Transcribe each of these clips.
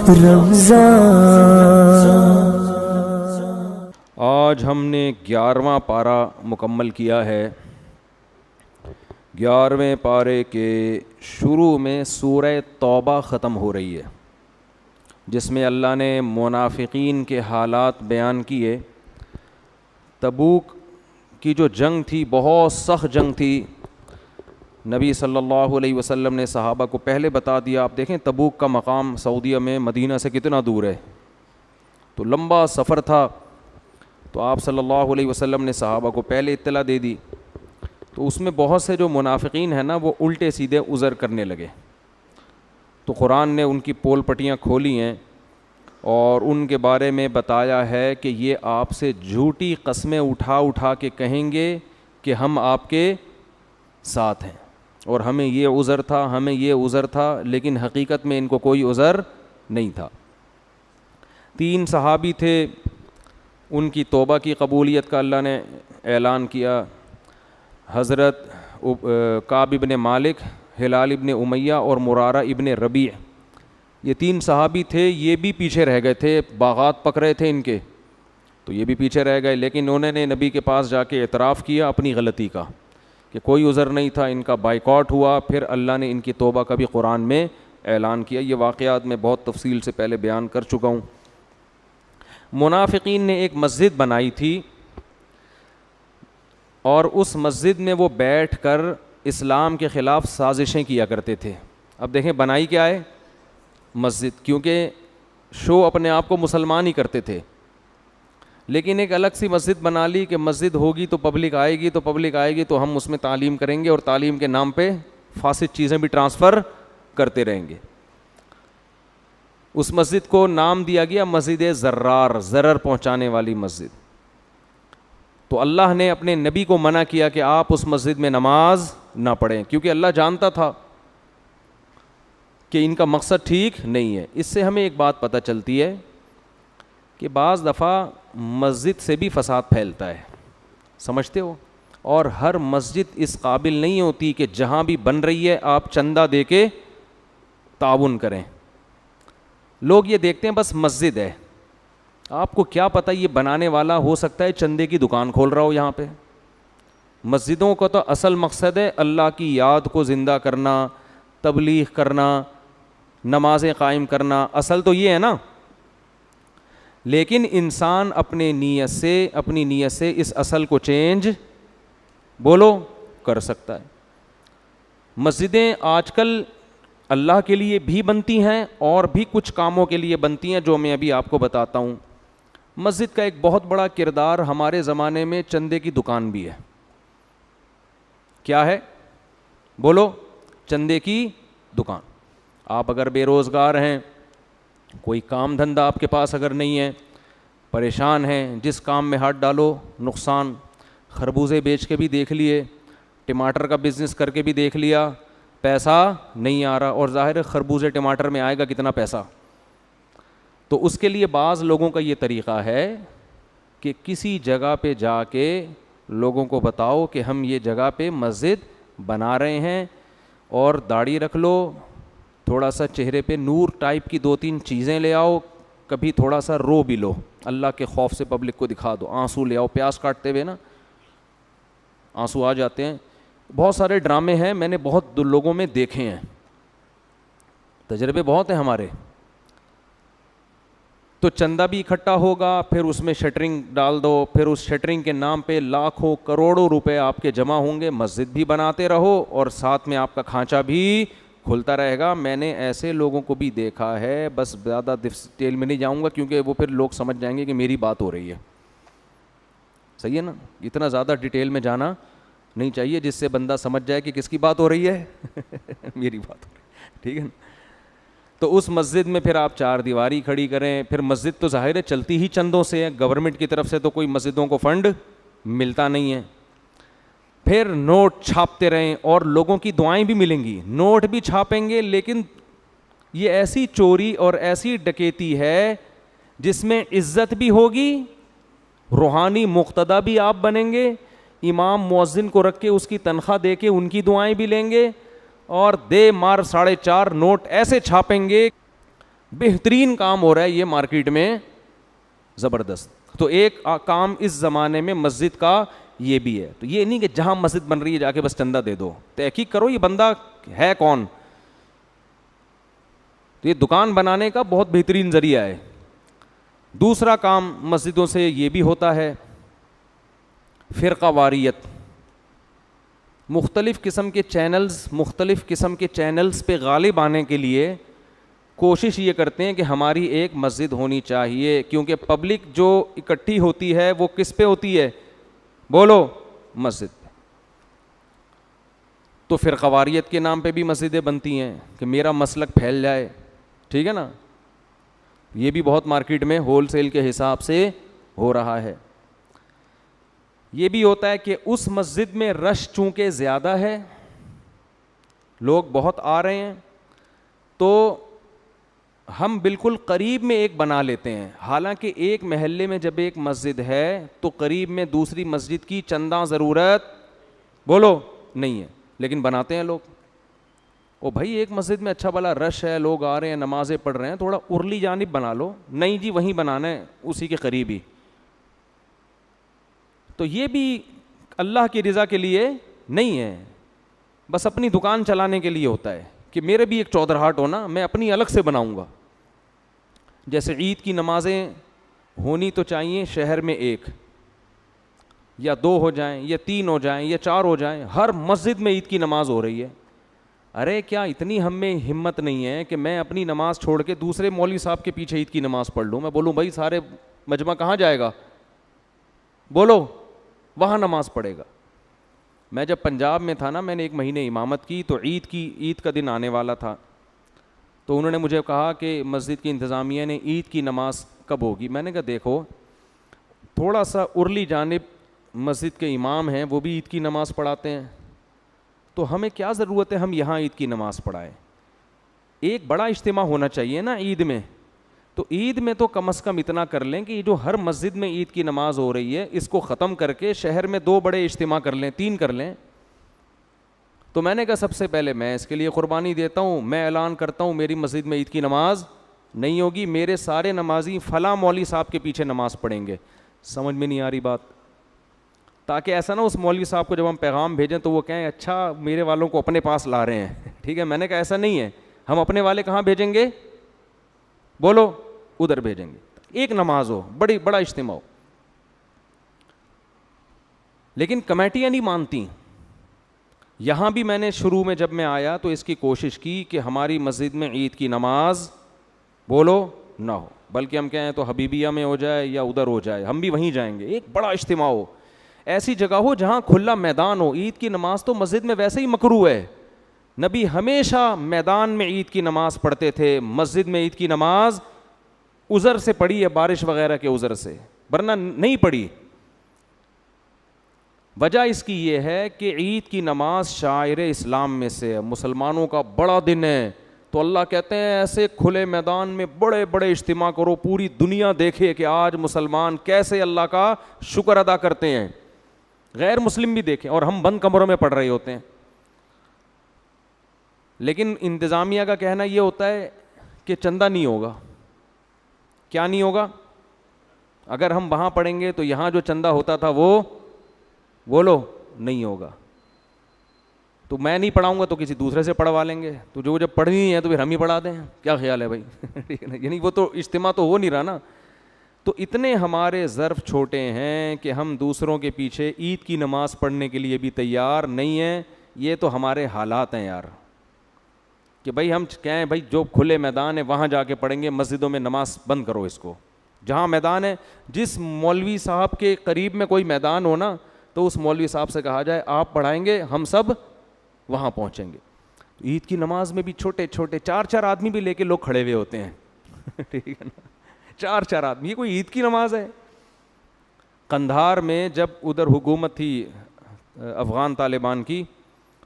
رمضان۔ آج ہم نے 11واں پارہ مکمل کیا ہے۔ 11ویں پارے کے شروع میں سورہ توبہ ختم ہو رہی ہے، جس میں اللہ نے منافقین کے حالات بیان کیے۔ تبوک کی جو جنگ تھی بہت سخت جنگ تھی۔ نبی صلی اللہ علیہ وسلم نے صحابہ کو پہلے بتا دیا۔ آپ دیکھیں تبوک کا مقام سعودیہ میں مدینہ سے کتنا دور ہے، تو لمبا سفر تھا، تو آپ صلی اللہ علیہ وسلم نے صحابہ کو پہلے اطلاع دے دی۔ تو اس میں بہت سے جو منافقین ہیں نا وہ الٹے سیدھے عذر کرنے لگے، تو قرآن نے ان کی پول پٹیاں کھولی ہیں اور ان کے بارے میں بتایا ہے کہ یہ آپ سے جھوٹی قسمیں اٹھا اٹھا کے کہیں گے کہ ہم آپ کے ساتھ ہیں اور ہمیں یہ عذر تھا، ہمیں یہ عذر تھا، لیکن حقیقت میں ان کو کوئی عذر نہیں تھا۔ 3 صحابی تھے، ان کی توبہ کی قبولیت کا اللہ نے اعلان کیا۔ حضرت کعب ابن مالک، ہلال ابن امیہ اور مرارہ ابن ربیع، یہ 3 صحابی تھے۔ یہ بھی پیچھے رہ گئے تھے، باغات پک رہے تھے ان کے، تو یہ بھی پیچھے رہ گئے، لیکن انہوں نے نبی کے پاس جا کے اعتراف کیا اپنی غلطی کا کہ کوئی عذر نہیں تھا، ان کا بائیکاٹ ہوا۔ پھر اللہ نے ان کی توبہ کا بھی قرآن میں اعلان کیا۔ یہ واقعات میں بہت تفصیل سے پہلے بیان کر چکا ہوں۔ منافقین نے ایک مسجد بنائی تھی اور اس مسجد میں وہ بیٹھ کر اسلام کے خلاف سازشیں کیا کرتے تھے۔ اب دیکھیں بنائی کیا ہے؟ مسجد، کیونکہ شو اپنے آپ کو مسلمان ہی کرتے تھے، لیکن ایک الگ سی مسجد بنا لی کہ مسجد ہوگی تو پبلک آئے گی، تو ہم اس میں تعلیم کریں گے اور تعلیم کے نام پہ فاسد چیزیں بھی ٹرانسفر کرتے رہیں گے۔ اس مسجد کو نام دیا گیا مسجد زرار، ضرر پہنچانے والی مسجد۔ تو اللہ نے اپنے نبی کو منع کیا کہ آپ اس مسجد میں نماز نہ پڑھیں، کیونکہ اللہ جانتا تھا کہ ان کا مقصد ٹھیک نہیں ہے۔ اس سے ہمیں ایک بات پتہ چلتی ہے کہ بعض دفعہ مسجد سے بھی فساد پھیلتا ہے، سمجھتے ہو؟ اور ہر مسجد اس قابل نہیں ہوتی کہ جہاں بھی بن رہی ہے آپ چندہ دے کے تعاون کریں۔ لوگ یہ دیکھتے ہیں بس مسجد ہے، آپ کو کیا پتہ یہ بنانے والا ہو سکتا ہے چندے کی دکان کھول رہا ہو یہاں پہ۔ مسجدوں کا تو اصل مقصد ہے اللہ کی یاد کو زندہ کرنا، تبلیغ کرنا، نمازیں قائم کرنا، اصل تو یہ ہے نا۔ لیکن انسان اپنی نیت سے اس اصل کو چینج کر سکتا ہے۔ مسجدیں آج کل اللہ کے لیے بھی بنتی ہیں اور بھی کچھ کاموں کے لیے بنتی ہیں جو میں ابھی آپ کو بتاتا ہوں۔ مسجد کا ایک بہت بڑا کردار ہمارے زمانے میں چندے کی دکان بھی ہے۔ کیا ہے؟ چندے کی دکان۔ آپ اگر بے روزگار ہیں، کوئی کام دھندہ آپ کے پاس اگر نہیں ہے، پریشان ہیں، جس کام میں ہاتھ ڈالو نقصان، خربوزے بیچ کے بھی دیکھ لیے، ٹماٹر کا بزنس کر کے بھی دیکھ لیا، پیسہ نہیں آ رہا، اور ظاہر خربوزے ٹماٹر میں آئے گا کتنا پیسہ؟ تو اس کے لیے بعض لوگوں کا یہ طریقہ ہے کہ کسی جگہ پہ جا کے لوگوں کو بتاؤ کہ ہم یہ جگہ پہ مسجد بنا رہے ہیں، اور داڑھی رکھ لو، تھوڑا سا چہرے پہ نور ٹائپ کی 2-3 چیزیں لے آؤ، کبھی تھوڑا سا رو بھی لو، اللہ کے خوف سے پبلک کو دکھا دو، آنسو لے آؤ، پیاز کاٹتے ہوئے نا آنسو آ جاتے ہیں۔ بہت سارے ڈرامے ہیں، میں نے بہت لوگوں میں دیکھے ہیں، تجربے بہت ہیں ہمارے۔ تو چندہ بھی اکٹھا ہوگا، پھر اس میں شٹرنگ ڈال دو، پھر اس شٹرنگ کے نام پہ لاکھوں کروڑوں روپے آپ کے جمع ہوں گے، مسجد بھی بناتے رہو اور ساتھ میں آپ کا کھانچا بھی کھلتا رہے گا۔ میں نے ایسے لوگوں کو بھی دیکھا ہے، بس زیادہ ڈیٹیل میں نہیں جاؤں گا کیونکہ وہ پھر لوگ سمجھ جائیں گے کہ میری بات ہو رہی ہے، صحیح ہے نا؟ اتنا زیادہ ڈیٹیل میں جانا نہیں چاہیے جس سے بندہ سمجھ جائے کہ کس کی بات ہو رہی ہے میری بات ہو رہی ہے، ٹھیک ہے نا؟ تو اس مسجد میں پھر آپ 4 دیواری کھڑی کریں۔ پھر مسجد تو ظاہر ہے چلتی ہی چندوں سے ہے، گورنمنٹ کی طرف سے تو کوئی مسجدوں کو فنڈ ملتا نہیں ہے۔ پھر نوٹ چھاپتے رہیں اور لوگوں کی دعائیں بھی ملیں گی، نوٹ بھی چھاپیں گے، لیکن یہ ایسی چوری اور ایسی ڈکیتی ہے جس میں عزت بھی ہوگی، روحانی مقتدی بھی آپ بنیں گے، امام مؤذن کو رکھ کے اس کی تنخواہ دے کے ان کی دعائیں بھی لیں گے، اور 4.5 نوٹ ایسے چھاپیں گے بہترین کام ہو رہا ہے یہ مارکیٹ میں, زبردست. تو ایک کام اس زمانے میں مسجد کا یہ بھی ہے. تو یہ نہیں کہ جہاں مسجد بن رہی ہے جا کے بس چندہ دے دو, تحقیق کرو یہ بندہ ہے کون. تو یہ دکان بنانے کا بہت بہترین ذریعہ ہے. دوسرا کام مسجدوں سے یہ بھی ہوتا ہے, فرقہ واریت. مختلف قسم کے چینلز پہ غالب آنے کے لیے کوشش یہ کرتے ہیں کہ ہماری ایک مسجد ہونی چاہیے, کیونکہ پبلک جو اکٹھی ہوتی ہے وہ کس پہ ہوتی ہے, بولو, مسجد پہ. تو فرقہ واریت کے نام پہ بھی مسجدیں بنتی ہیں کہ میرا مسلک پھیل جائے, ٹھیک ہے نا. یہ بھی بہت مارکیٹ میں ہول سیل کے حساب سے ہو رہا ہے. یہ بھی ہوتا ہے کہ اس مسجد میں رش چونکہ زیادہ ہے, لوگ بہت آ رہے ہیں, تو ہم بالکل قریب میں ایک بنا لیتے ہیں. حالانکہ ایک محلے میں جب ایک مسجد ہے تو قریب میں دوسری مسجد کی چندہ ضرورت, بولو, نہیں ہے, لیکن بناتے ہیں لوگ. او بھائی ایک مسجد میں اچھا بھلا رش ہے, لوگ آ رہے ہیں, نمازیں پڑھ رہے ہیں, تھوڑا ارلی جانب بنا لو. نہیں جی وہیں بنانا ہے, اسی کے قریب ہی. تو یہ بھی اللہ کی رضا کے لیے نہیں ہے, بس اپنی دکان چلانے کے لیے ہوتا ہے کہ میرے بھی ایک چودراہٹ ہونا, میں اپنی الگ سے بناؤں گا. جیسے عید کی نمازیں ہونی تو چاہیے شہر میں ایک یا دو ہو جائیں یا تین ہو جائیں یا چار ہو جائیں, ہر مسجد میں عید کی نماز ہو رہی ہے. ارے کیا اتنی ہم میں ہمت نہیں ہے کہ میں اپنی نماز چھوڑ کے دوسرے مولوی صاحب کے پیچھے عید کی نماز پڑھ لوں. میں بولوں بھائی سارے مجمع کہاں جائے گا, بولو, وہاں نماز پڑھے گا. میں جب پنجاب میں تھا نا, میں نے 1 مہینے امامت کی, تو عید کا دن آنے والا تھا. تو انہوں نے مجھے کہا کہ مسجد کی انتظامیہ نے عید کی نماز کب ہوگی. میں نے کہا دیکھو تھوڑا سا ارلی جانب مسجد کے امام ہیں, وہ بھی عید کی نماز پڑھاتے ہیں, تو ہمیں کیا ضرورت ہے ہم یہاں عید کی نماز پڑھائیں. ایک بڑا اجتماع ہونا چاہیے نا عید میں. تو عید میں تو کم از کم اتنا کر لیں کہ جو ہر مسجد میں عید کی نماز ہو رہی ہے اس کو ختم کر کے شہر میں 2 بڑے اجتماع کر لیں, 3 کر لیں. تو میں نے کہا سب سے پہلے میں اس کے لیے قربانی دیتا ہوں, میں اعلان کرتا ہوں میری مسجد میں عید کی نماز نہیں ہوگی, میرے سارے نمازی فلاں مولوی صاحب کے پیچھے نماز پڑھیں گے. سمجھ میں نہیں آ رہی بات؟ تاکہ ایسا نہ اس مولوی صاحب کو جب ہم پیغام بھیجیں تو وہ کہیں اچھا میرے والوں کو اپنے پاس لا رہے ہیں, ٹھیک ہے. میں نے کہا ایسا نہیں ہے, ہم اپنے والے کہاں بھیجیں گے, بولو, ادھر بھیجیں گے. ایک نماز ہو, بڑا اجتماع ہو. لیکن کمیٹیاں نہیں مانتی. یہاں بھی میں نے شروع میں جب میں آیا تو اس کی کوشش کی کہ ہماری مسجد میں عید کی نماز, بولو, نہ ہو, بلکہ ہم کہیں تو حبیبیہ میں ہو جائے یا ادھر ہو جائے, ہم بھی وہیں جائیں گے. ایک بڑا اجتماع ہو, ایسی جگہ ہو جہاں کھلا میدان ہو. عید کی نماز تو مسجد میں ویسے ہی مکروہ ہے. نبی ہمیشہ میدان میں عید کی نماز پڑھتے تھے, مسجد میں عید کی نماز عذر سے پڑھی ہے, بارش وغیرہ کے عذر سے, ورنہ نہیں پڑھی. وجہ اس کی یہ ہے کہ عید کی نماز شاعر اسلام میں سے ہے, مسلمانوں کا بڑا دن ہے. تو اللہ کہتے ہیں ایسے کھلے میدان میں بڑے بڑے اجتماع کرو, پوری دنیا دیکھے کہ آج مسلمان کیسے اللہ کا شکر ادا کرتے ہیں, غیر مسلم بھی دیکھیں, اور ہم بند کمروں میں پڑھ رہے ہوتے ہیں. لیکن انتظامیہ کا کہنا یہ ہوتا ہے کہ چندہ نہیں ہوگا. کیا نہیں ہوگا؟ اگر ہم وہاں پڑھیں گے تو یہاں جو چندہ ہوتا تھا وہ, بولو, نہیں ہوگا. تو میں نہیں پڑھاؤں گا تو کسی دوسرے سے پڑھوا لیں گے. تو جو جب پڑھنی ہے تو پھر ہم ہی پڑھا دیں. کیا خیال ہے بھائی؟ یعنی وہ تو اجتماع تو ہو نہیں رہا نا. تو اتنے ہمارے ظرف چھوٹے ہیں کہ ہم دوسروں کے پیچھے عید کی نماز پڑھنے کے لیے بھی تیار نہیں ہیں. یہ تو ہمارے حالات ہیں یار, کہ بھائی ہم کہیں بھائی جو کھلے میدان ہے وہاں جا کے پڑھیں گے, مسجدوں میں نماز بند کرو اس کو. جہاں میدان ہے, جس مولوی صاحب کے قریب میں کوئی میدان ہو نا, تو اس مولوی صاحب سے کہا جائے آپ پڑھائیں گے, ہم سب وہاں پہنچیں گے. عید کی نماز میں بھی چھوٹے چھوٹے 4 آدمی بھی لے کے لوگ کھڑے ہوئے ہوتے ہیں, ٹھیک ہے نا, 4 آدمی. یہ کوئی عید کی نماز ہے؟ قندھار میں جب ادھر حکومت تھی افغان طالبان کی,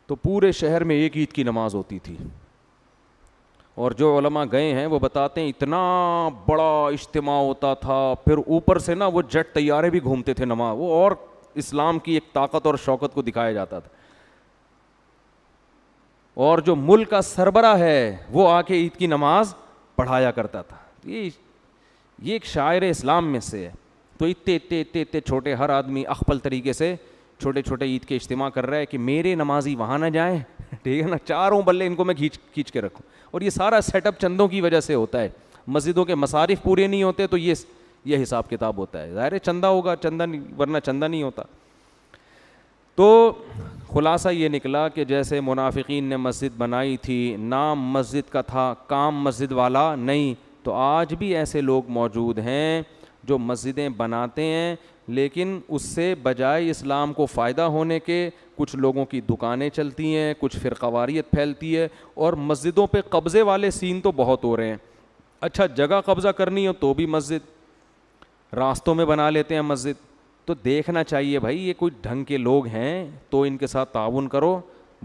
تو پورے شہر میں ایک عید کی نماز ہوتی تھی. اور جو علماء گئے ہیں وہ بتاتے ہیں اتنا بڑا اجتماع ہوتا تھا, پھر اوپر سے نا وہ جٹ طیارے بھی گھومتے تھے نماز, وہ اور اسلام کی ایک طاقت اور شوکت کو دکھایا جاتا تھا. اور جو ملک کا سربراہ ہے وہ آ کے عید کی نماز پڑھایا کرتا تھا. یہ ایک شاعر اسلام میں سے ہے. تو اتنے چھوٹے, ہر آدمی اخپل طریقے سے چھوٹے چھوٹے عید کے اجتماع کر رہا ہے کہ میرے نمازی وہاں نہ جائیں, ٹھیک ہے نا, چاروں بلے ان کو میں کھینچ کے رکھوں. اور یہ سارا سیٹ اپ چندوں کی وجہ سے ہوتا ہے. مسجدوں کے مصارف پورے نہیں ہوتے تو یہ حساب کتاب ہوتا ہے. ظاہر ہے چندہ ہوگا, چندہ ورنہ چندہ نہیں ہوتا. تو خلاصہ یہ نکلا کہ جیسے منافقین نے مسجد بنائی تھی, نام مسجد کا تھا, کام مسجد والا نہیں, تو آج بھی ایسے لوگ موجود ہیں جو مسجدیں بناتے ہیں, لیکن اس سے بجائے اسلام کو فائدہ ہونے کے کچھ لوگوں کی دکانیں چلتی ہیں, کچھ فرقہ واریت پھیلتی ہے, اور مسجدوں پہ قبضے والے سین تو بہت ہو رہے ہیں. اچھا جگہ قبضہ کرنی ہو تو بھی مسجد, راستوں میں بنا لیتے ہیں مسجد. تو دیکھنا چاہیے بھائی یہ کوئی ڈھنگ کے لوگ ہیں تو ان کے ساتھ تعاون کرو,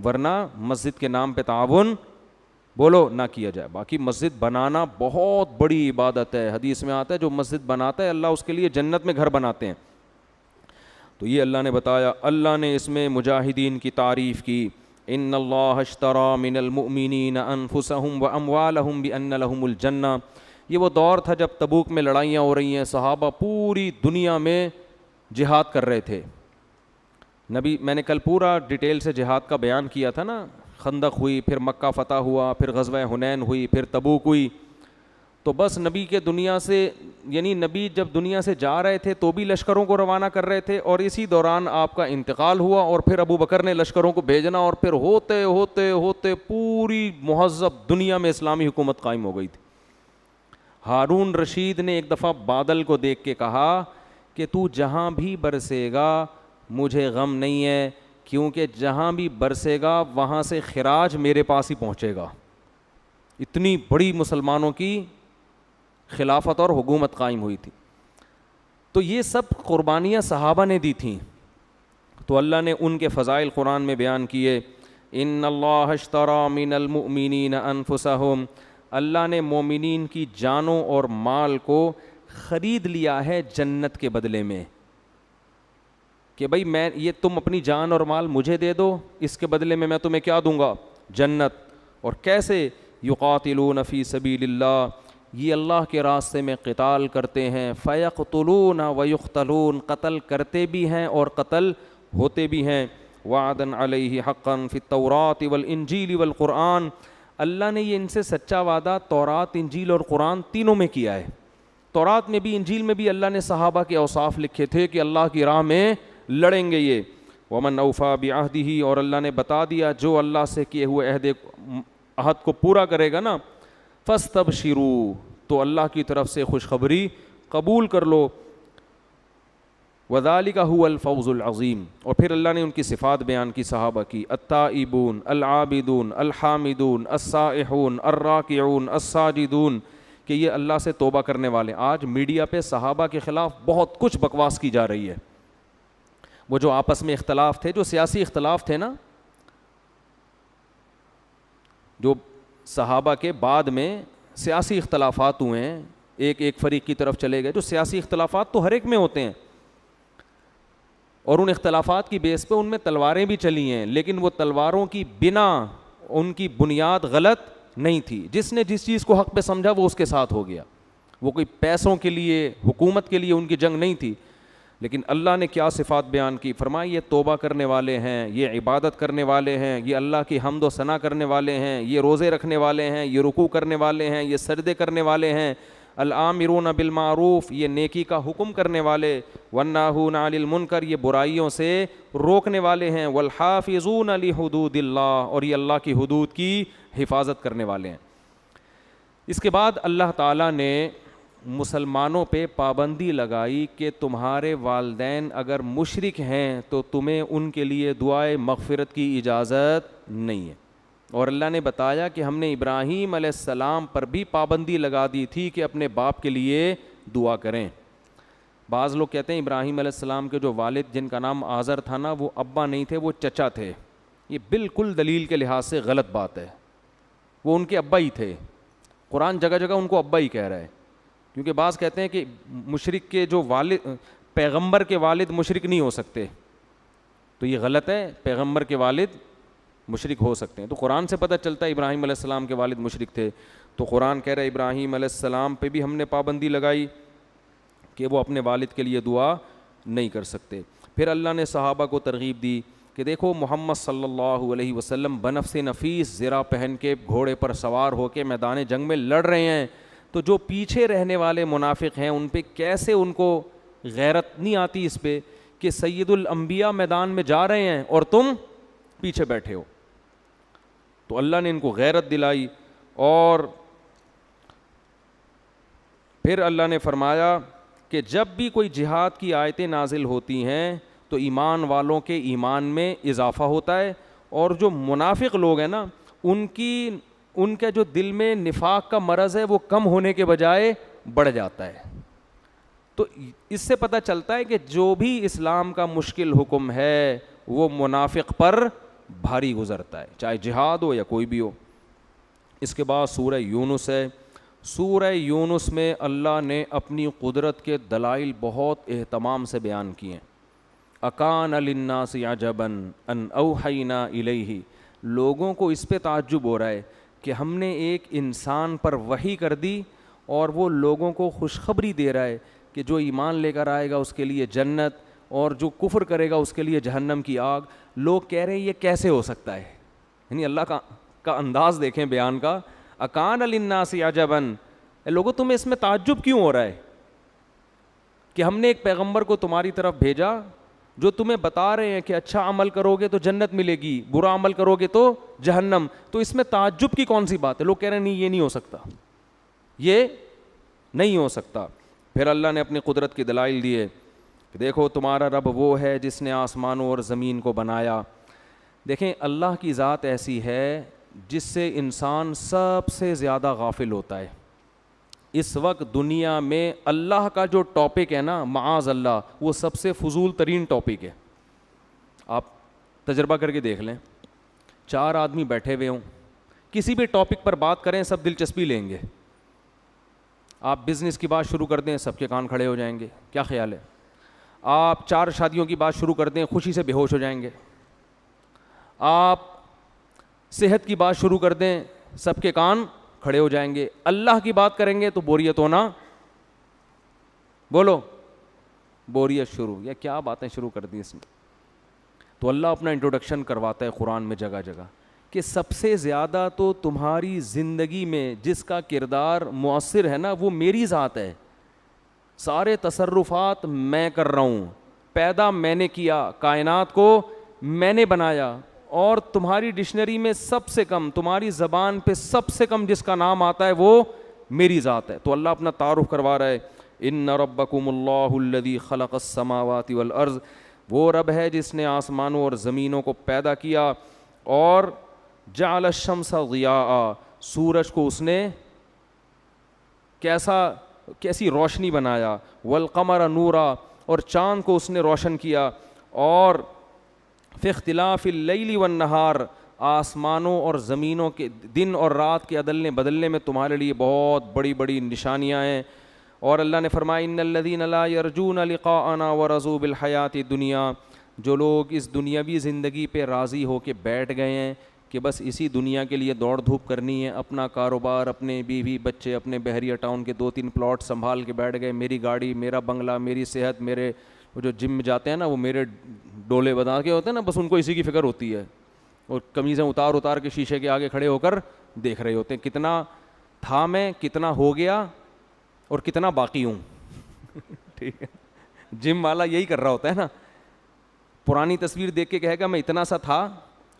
ورنہ مسجد کے نام پہ تعاون بولو نہ کیا جائے. باقی مسجد بنانا بہت بڑی عبادت ہے. حدیث میں آتا ہے جو مسجد بناتا ہے اللہ اس کے لیے جنت میں گھر بناتے ہیں. تو یہ اللہ نے بتایا. اللہ نے اس میں مجاہدین کی تعریف کی. ان اللہ اشتری من المؤمنین انفسهم واموالهم بان لهم الجنہ. یہ وہ دور تھا جب تبوک میں لڑائیاں ہو رہی ہیں, صحابہ پوری دنیا میں جہاد کر رہے تھے. نبی, میں نے کل پورا ڈیٹیل سے جہاد کا بیان کیا تھا نا. خندق ہوئی, پھر مکہ فتح ہوا, پھر غزوہ حنین ہوئی, پھر تبوک ہوئی. تو بس نبی کے دنیا سے, یعنی نبی جب دنیا سے جا رہے تھے تو بھی لشکروں کو روانہ کر رہے تھے, اور اسی دوران آپ کا انتقال ہوا, اور پھر ابو بکر نے لشکروں کو بھیجنا, اور پھر ہوتے ہوتے ہوتے پوری مہذب دنیا میں اسلامی حکومت قائم ہو گئی تھی. ہارون رشید نے ایک دفعہ بادل کو دیکھ کے کہا کہ تو جہاں بھی برسے گا مجھے غم نہیں ہے, کیونکہ جہاں بھی برسے گا وہاں سے خراج میرے پاس ہی پہنچے گا. اتنی بڑی مسلمانوں کی خلافت اور حکومت قائم ہوئی تھی. تو یہ سب قربانیاں صحابہ نے دی تھیں, تو اللہ نے ان کے فضائل قرآن میں بیان کیے. ان اللہ اشتری من المؤمنین انفسہم, اللہ نے مومنین کی جانوں اور مال کو خرید لیا ہے جنت کے بدلے میں, کہ بھئی میں یہ تم اپنی جان اور مال مجھے دے دو, اس کے بدلے میں تمہیں کیا دوں گا, جنت. اور کیسے؟ یقاتلون فی سبیل اللہ, یہ اللہ کے راستے میں قتال کرتے ہیں. فیقتلون ویقتلون, قتل کرتے بھی ہیں اور قتل ہوتے بھی ہیں. وعدن علیہ حقا فی التوراۃ والانجیل والقرآن, اللہ نے یہ ان سے سچا وعدہ تورات, انجیل اور قرآن تینوں میں کیا ہے. تورات میں بھی انجیل میں بھی اللہ نے صحابہ کے اوصاف لکھے تھے کہ اللہ کی راہ میں لڑیں گے یہ. ومن اوفی بعہدہ, اور اللہ نے بتا دیا جو اللہ سے کیے ہوئے عہد کو پورا کرے گا نا, فاستبشروا, تو اللہ کی طرف سے خوشخبری قبول کر لو. وذالک هو الفوز العظیم, اور پھر اللہ نے ان کی صفات بیان کی صحابہ کی. التائبون العابدون الحامدون السائحون الراکعون الساجدون, کہ یہ اللہ سے توبہ کرنے والے. آج میڈیا پہ صحابہ کے خلاف بہت کچھ بکواس کی جا رہی ہے. وہ جو آپس میں اختلاف تھے, جو سیاسی اختلاف تھے نا, جو صحابہ کے بعد میں سیاسی اختلافات ہوئے ہیں, ایک فریق کی طرف چلے گئے. جو سیاسی اختلافات تو ہر ایک میں ہوتے ہیں, اور ان اختلافات کی بیس پہ ان میں تلواریں بھی چلی ہیں, لیکن وہ تلواروں کی بنا ان کی بنیاد غلط نہیں تھی. جس نے جس چیز کو حق پہ سمجھا وہ اس کے ساتھ ہو گیا. وہ کوئی پیسوں کے لیے, حکومت کے لیے ان کی جنگ نہیں تھی. لیکن اللہ نے کیا صفات بیان کی, فرمایا یہ توبہ کرنے والے ہیں, یہ عبادت کرنے والے ہیں, یہ اللہ کی حمد و ثنا کرنے والے ہیں, یہ روزے رکھنے والے ہیں, یہ رکوع کرنے والے ہیں, یہ سجدے کرنے والے ہیں. الآمرون بالمعروف, یہ نیکی کا حکم کرنے والے. والناہون عن المنکر, یہ برائیوں سے روکنے والے ہیں. والحافظون لحدود اللہ, اور یہ اللہ کی حدود کی حفاظت کرنے والے ہیں. اس کے بعد اللہ تعالیٰ نے مسلمانوں پہ پابندی لگائی کہ تمہارے والدین اگر مشرک ہیں تو تمہیں ان کے لیے دعائے مغفرت کی اجازت نہیں ہے. اور اللہ نے بتایا کہ ہم نے ابراہیم علیہ السلام پر بھی پابندی لگا دی تھی کہ اپنے باپ کے لیے دعا کریں. بعض لوگ کہتے ہیں ابراہیم علیہ السلام کے جو والد جن کا نام آزر تھا نا, وہ ابا نہیں تھے, وہ چچا تھے. یہ بالکل دلیل کے لحاظ سے غلط بات ہے. وہ ان کے ابا ہی تھے. قرآن جگہ جگہ ان کو ابا ہی کہہ رہا ہے, کیونکہ بعض کہتے ہیں کہ مشرک کے جو والد, پیغمبر کے والد مشرک نہیں ہو سکتے, تو یہ غلط ہے. پیغمبر کے والد مشرک ہو سکتے ہیں. تو قرآن سے پتہ چلتا ہے ابراہیم علیہ السلام کے والد مشرک تھے. تو قرآن کہہ رہا ہے ابراہیم علیہ السلام پہ بھی ہم نے پابندی لگائی کہ وہ اپنے والد کے لیے دعا نہیں کر سکتے. پھر اللہ نے صحابہ کو ترغیب دی کہ دیکھو محمد صلی اللہ علیہ وسلم بنفس نفیس زرہ پہن کے گھوڑے پر سوار ہو کے میدان جنگ میں لڑ رہے ہیں, تو جو پیچھے رہنے والے منافق ہیں ان پہ کیسے ان کو غیرت نہیں آتی اس پہ کہ سید الانبیاء میدان میں جا رہے ہیں اور تم پیچھے بیٹھے ہو. تو اللہ نے ان کو غیرت دلائی. اور پھر اللہ نے فرمایا کہ جب بھی کوئی جہاد کی آیتیں نازل ہوتی ہیں تو ایمان والوں کے ایمان میں اضافہ ہوتا ہے, اور جو منافق لوگ ہیں نا ان کے جو دل میں نفاق کا مرض ہے وہ کم ہونے کے بجائے بڑھ جاتا ہے. تو اس سے پتہ چلتا ہے کہ جو بھی اسلام کا مشکل حکم ہے وہ منافق پر بھاری گزرتا ہے, چاہے جہاد ہو یا کوئی بھی ہو. اس کے بعد سورہ یونس ہے. سورہ یونس میں اللہ نے اپنی قدرت کے دلائل بہت اہتمام سے بیان کیے ہیں. اکان للناس عجبا ان اوحینا الیہ, لوگوں کو اس پہ تعجب ہو رہا ہے کہ ہم نے ایک انسان پر وحی کر دی اور وہ لوگوں کو خوشخبری دے رہا ہے کہ جو ایمان لے کر آئے گا اس کے لیے جنت اور جو کفر کرے گا اس کے لیے جہنم کی آگ. لوگ کہہ رہے ہیں یہ کیسے ہو سکتا ہے, یعنی اللہ کا انداز دیکھیں بیان کا. اکان للناس عجبا, لوگوں تمہیں اس میں تعجب کیوں ہو رہا ہے کہ ہم نے ایک پیغمبر کو تمہاری طرف بھیجا جو تمہیں بتا رہے ہیں کہ اچھا عمل کرو گے تو جنت ملے گی, برا عمل کرو گے تو جہنم, تو اس میں تعجب کی کون سی بات ہے؟ لوگ کہہ رہے ہیں نہیں یہ نہیں ہو سکتا, یہ نہیں ہو سکتا. پھر اللہ نے اپنی قدرت کی دلائل دیے کہ دیکھو تمہارا رب وہ ہے جس نے آسمانوں اور زمین کو بنایا. دیکھیں اللہ کی ذات ایسی ہے جس سے انسان سب سے زیادہ غافل ہوتا ہے. اس وقت دنیا میں اللہ کا جو ٹاپک ہے نا معاذ اللہ وہ سب سے فضول ترین ٹاپک ہے. آپ تجربہ کر کے دیکھ لیں, 4 آدمی بیٹھے ہوئے ہوں, کسی بھی ٹاپک پر بات کریں سب دلچسپی لیں گے. آپ بزنس کی بات شروع کر دیں سب کے کان کھڑے ہو جائیں گے, کیا خیال ہے؟ آپ 4 شادیوں کی بات شروع کر دیں خوشی سے بے ہوش ہو جائیں گے. آپ صحت کی بات شروع کر دیں سب کے کان کھڑے ہو جائیں گے. اللہ کی بات کریں گے تو بوریت ہونا, بولو بوریت شروع, یا کیا باتیں شروع کر دی اس میں. تو اللہ اپنا انٹروڈکشن کرواتا ہے قرآن میں جگہ جگہ کہ سب سے زیادہ تو تمہاری زندگی میں جس کا کردار مؤثر ہے نا وہ میری ذات ہے. سارے تصرفات میں کر رہا ہوں, پیدا میں نے کیا, کائنات کو میں نے بنایا, اور تمہاری ڈکشنری میں سب سے کم, تمہاری زبان پہ سب سے کم جس کا نام آتا ہے وہ میری ذات ہے. تو اللہ اپنا تعارف کروا رہا ہے, ان ربکم اللہ الذی خلق السماوات والارض, وہ رب ہے جس نے آسمانوں اور زمینوں کو پیدا کیا, اور جعل الشمس ضیاء, سورج کو اس نے کیسی روشنی بنایا, والقمر نورا, اور چاند کو اس نے روشن کیا, اور فی اختلاف اللیل والنہار, آسمانوں اور زمینوں کے دن اور رات کے عدلنے بدلنے میں تمہارے لیے بہت بڑی بڑی نشانیاں ہیں. اور اللہ نے فرمایا ان الذین لا یرجون لقاءنا ورضوا بالحیات الدنیا, جو لوگ اس دنیاوی زندگی پہ راضی ہو کے بیٹھ گئے ہیں کہ بس اسی دنیا کے لیے دوڑ دھوپ کرنی ہے, اپنا کاروبار, اپنے بیوی بچے, اپنے بحریہ ٹاؤن کے 2-3 پلاٹ سنبھال کے بیٹھ گئے, میری گاڑی, میرا بنگلہ, میری صحت, میرے وہ جو جم میں جاتے ہیں نا وہ میرے ڈولے بنا کے ہوتے ہیں نا, بس ان کو اسی کی فکر ہوتی ہے, اور قمیضیں اتار کے شیشے کے آگے کھڑے ہو کر دیکھ رہے ہوتے ہیں کتنا تھا میں, کتنا ہو گیا اور کتنا باقی ہوں. ٹھیک ہے, جم والا یہی کر رہا ہوتا ہے نا, پرانی تصویر دیکھ کے کہے گا میں اتنا سا تھا,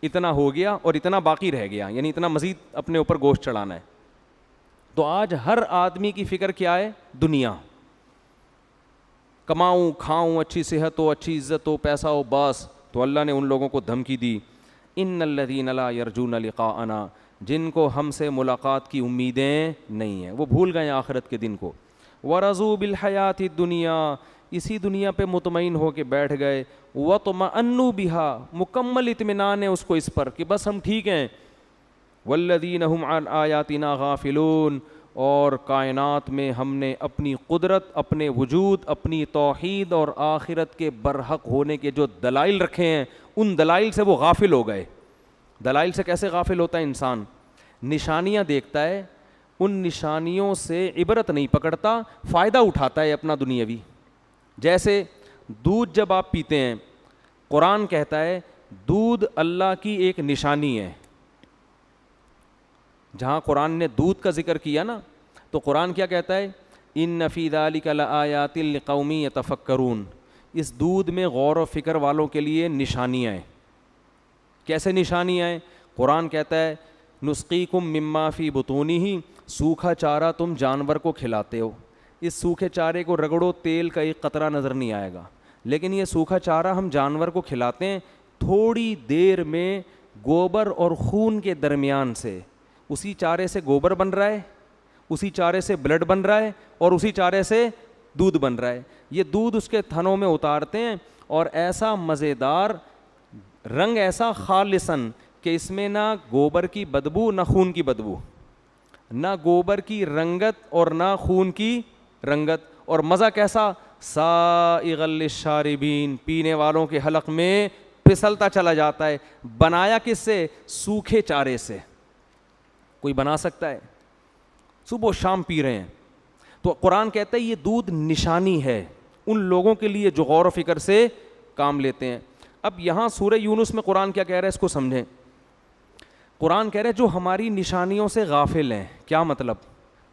اتنا ہو گیا اور اتنا باقی رہ گیا, یعنی اتنا مزید اپنے اوپر گوشت چڑھانا ہے. تو آج ہر آدمی کی فکر کیا ہے؟ دنیا, کماؤں, کھاؤں, اچھی صحت ہو, اچھی عزت ہو, پیسہ ہو, بس. تو اللہ نے ان لوگوں کو دھمکی دی, ان الذین لا یرجون لقاءنا, جن کو ہم سے ملاقات کی امیدیں نہیں ہیں, وہ بھول گئے آخرت کے دن کو. ورضوا بالحیات الدنیا, اسی دنیا پہ مطمئن ہو کے بیٹھ گئے. وطمئنوا بہا, مکمل اطمینان ہے اس کو اس پر کہ بس ہم ٹھیک ہیں. والذین هم عن آیاتنا غافلون, اور کائنات میں ہم نے اپنی قدرت, اپنے وجود, اپنی توحید اور آخرت کے برحق ہونے کے جو دلائل رکھے ہیں ان دلائل سے وہ غافل ہو گئے. دلائل سے کیسے غافل ہوتا ہے انسان؟ نشانیاں دیکھتا ہے، ان نشانیوں سے عبرت نہیں پکڑتا، فائدہ اٹھاتا ہے اپنا دنیاوی. جیسے دودھ جب آپ پیتے ہیں، قرآن کہتا ہے دودھ اللہ کی ایک نشانی ہے. جہاں قرآن نے دودھ کا ذکر کیا نا، تو قرآن کیا کہتا ہے؟ ان فی ذلک لآیات لقوم یتفکرون. اس دودھ میں غور و فکر والوں کے لیے نشانیاں ہیں. کیسے نشانیاں ہیں؟ قرآن کہتا ہے نسقیکم مما فی بطونہ، سوکھا چارہ تم جانور کو کھلاتے ہو. اس سوکھے چارے کو رگڑو، تیل کا ایک قطرہ نظر نہیں آئے گا، لیکن یہ سوکھا چارہ ہم جانور کو کھلاتے ہیں، تھوڑی دیر میں گوبر اور خون کے درمیان سے اسی چارے سے گوبر بن رہا ہے، اسی چارے سے بلڈ بن رہا ہے، اور اسی چارے سے دودھ بن رہا ہے. یہ دودھ اس کے تھنوں میں اتارتے ہیں، اور ایسا مزیدار رنگ، ایسا خالصاً کہ اس میں نہ گوبر کی بدبو نہ خون کی بدبو، نہ گوبر کی رنگت اور نہ خون کی رنگت. اور مزہ کیسا؟ سائغ للشاربین، پینے والوں کے حلق میں پھسلتا چلا جاتا ہے. بنایا کس سے؟ سوکھے چارے سے. کوئی بنا سکتا ہے؟ صبح و شام پی رہے ہیں. تو قرآن کہتا ہے یہ دودھ نشانی ہے ان لوگوں کے لیے جو غور و فکر سے کام لیتے ہیں. اب یہاں سورہ یونس میں قرآن کیا کہہ رہا ہے، اس کو سمجھیں. قرآن کہہ رہا ہے جو ہماری نشانیوں سے غافل ہیں. کیا مطلب؟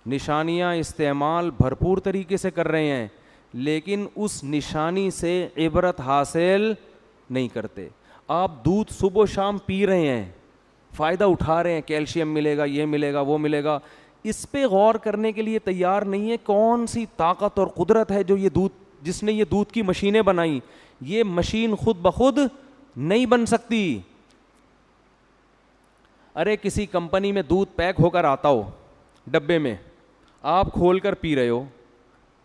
نشانیاں استعمال بھرپور طریقے سے کر رہے ہیں، لیکن اس نشانی سے عبرت حاصل نہیں کرتے. آپ دودھ صبح و شام پی رہے ہیں، فائدہ اٹھا رہے ہیں، کیلشیم ملے گا، یہ ملے گا، وہ ملے گا، اس پہ غور کرنے کے لیے تیار نہیں ہے کون سی طاقت اور قدرت ہے جو یہ دودھ، جس نے یہ دودھ کی مشینیں بنائی. یہ مشین خود بخود نہیں بن سکتی. ارے کسی کمپنی میں دودھ پیک ہو کر آتا ہو ڈبے میں، آپ کھول کر پی رہے ہو،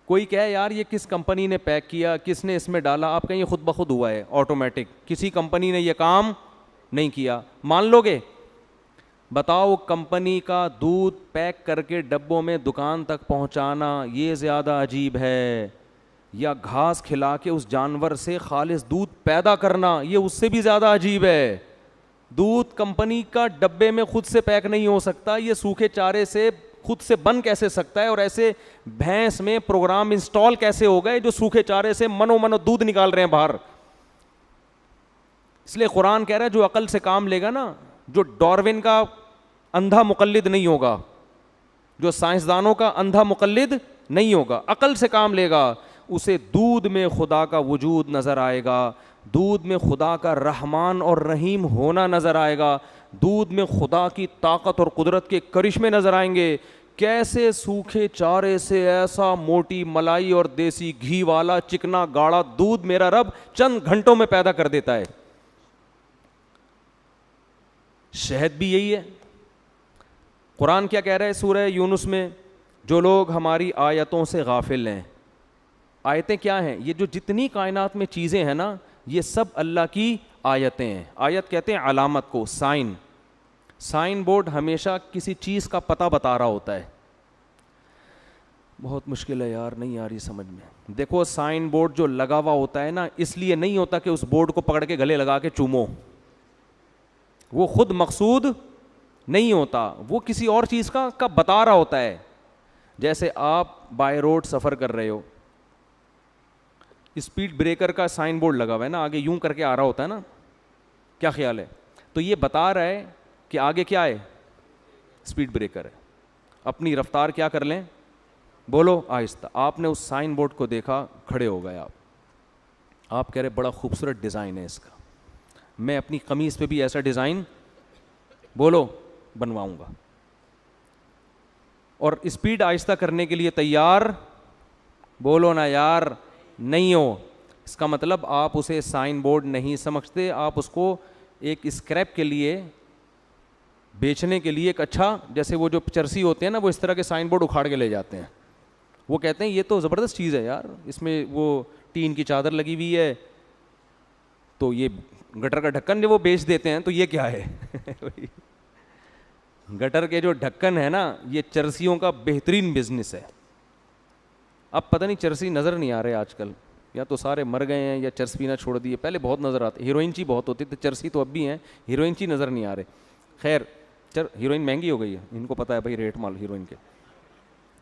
کوئی کہے یار یہ کس کمپنی نے پیک کیا، کس نے اس میں ڈالا، آپ کہیں یہ خود بخود ہوا ہے آٹومیٹک، کسی کمپنی نے یہ کام نہیں کیا، مان لو گے؟ بتاؤ کمپنی کا دودھ پیک کر کے ڈبوں میں دکان تک پہنچانا یہ زیادہ عجیب ہے، یا گھاس کھلا کے اس جانور سے خالص دودھ پیدا کرنا یہ اس سے بھی زیادہ عجیب ہے. دودھ کمپنی کا ڈبے میں خود سے پیک نہیں ہو سکتا، یہ سوکھے چارے سے خود سے بن کیسے سکتا ہے؟ اور ایسے بھینس میں پروگرام انسٹال کیسے ہو گئے جو سوکھے چارے سے منو دودھ نکال رہے ہیں باہر؟ اس لیے قرآن کہہ رہا ہے جو عقل سے کام لے گا نا، جو ڈاروین کا اندھا مقلد نہیں ہوگا، جو سائنسدانوں کا اندھا مقلد نہیں ہوگا، عقل سے کام لے گا، اسے دودھ میں خدا کا وجود نظر آئے گا، دودھ میں خدا کا رحمان اور رحیم ہونا نظر آئے گا، دودھ میں خدا کی طاقت اور قدرت کے کرشمے نظر آئیں گے. کیسے سوکھے چارے سے ایسا موٹی ملائی اور دیسی گھی والا چکنا گاڑا دودھ میرا رب چند گھنٹوں میں پیدا کر دیتا ہے. شہد بھی یہی ہے. قرآن کیا کہہ رہا ہے سورہ یونس میں؟ جو لوگ ہماری آیتوں سے غافل ہیں. آیتیں کیا ہیں؟ یہ جو جتنی کائنات میں چیزیں ہیں نا، یہ سب اللہ کی آیتیں ہیں. آیت کہتے ہیں علامت کو، سائن. سائن بورڈ ہمیشہ کسی چیز کا پتہ بتا رہا ہوتا ہے. بہت مشکل ہے یار، نہیں آ رہی سمجھ میں. دیکھو سائن بورڈ جو لگا ہوا ہوتا ہے نا، اس لیے نہیں ہوتا کہ اس بورڈ کو پکڑ کے گلے لگا کے چومو، وہ خود مقصود نہیں ہوتا، وہ کسی اور چیز کا بتا رہا ہوتا ہے. جیسے آپ بائی روڈ سفر کر رہے ہو، اسپیڈ بریکر کا سائن بورڈ لگا ہوا ہے نا، آگے یوں کر کے آ رہا ہوتا ہے نا، کیا خیال ہے؟ تو یہ بتا رہا ہے کہ آگے کیا ہے؟ اسپیڈ بریکر ہے. اپنی رفتار کیا کر لیں؟ بولو آہستہ. آپ نے اس سائن بورڈ کو دیکھا، کھڑے ہو گئے آپ کہہ رہے بڑا خوبصورت ڈیزائن ہے اس کا، میں اپنی قمیض پہ بھی ایسا ڈیزائن بولو بنواؤں گا. اور اسپیڈ آہستہ کرنے کے لیے تیار بولو نا یار نہیں ہو. اس کا مطلب آپ اسے سائن بورڈ نہیں سمجھتے، آپ اس کو ایک اسکریپ کے لیے بیچنے کے لیے ایک اچھا، جیسے وہ جو چرسی ہوتے ہیں نا، وہ اس طرح کے سائن بورڈ اکھاڑ کے لے جاتے ہیں. وہ کہتے ہیں یہ تو زبردست چیز ہے یار، اس میں وہ ٹین کی چادر لگی ہوئی ہے، تو یہ گٹر کا ڈھکن جو وہ بیچ دیتے ہیں، تو یہ کیا ہے؟ گٹر کے جو ڈھکن ہے نا، یہ چرسیوں کا بہترین بزنس ہے. اب پتہ نہیں چرسی نظر نہیں آ رہے آج کل، یا تو سارے مر گئے ہیں یا چرس پینا چھوڑ دیے. پہلے بہت نظر آتے, ہیروئن چی بہت ہوتی تھی, چرسی تو اب بھی ہیں, ہیروئن چی نظر نہیں آ رہے. خیر ہیروئن مہنگی ہو گئی ہے, ان کو پتہ ہے بھائی ریٹ مال ہیروئن کے,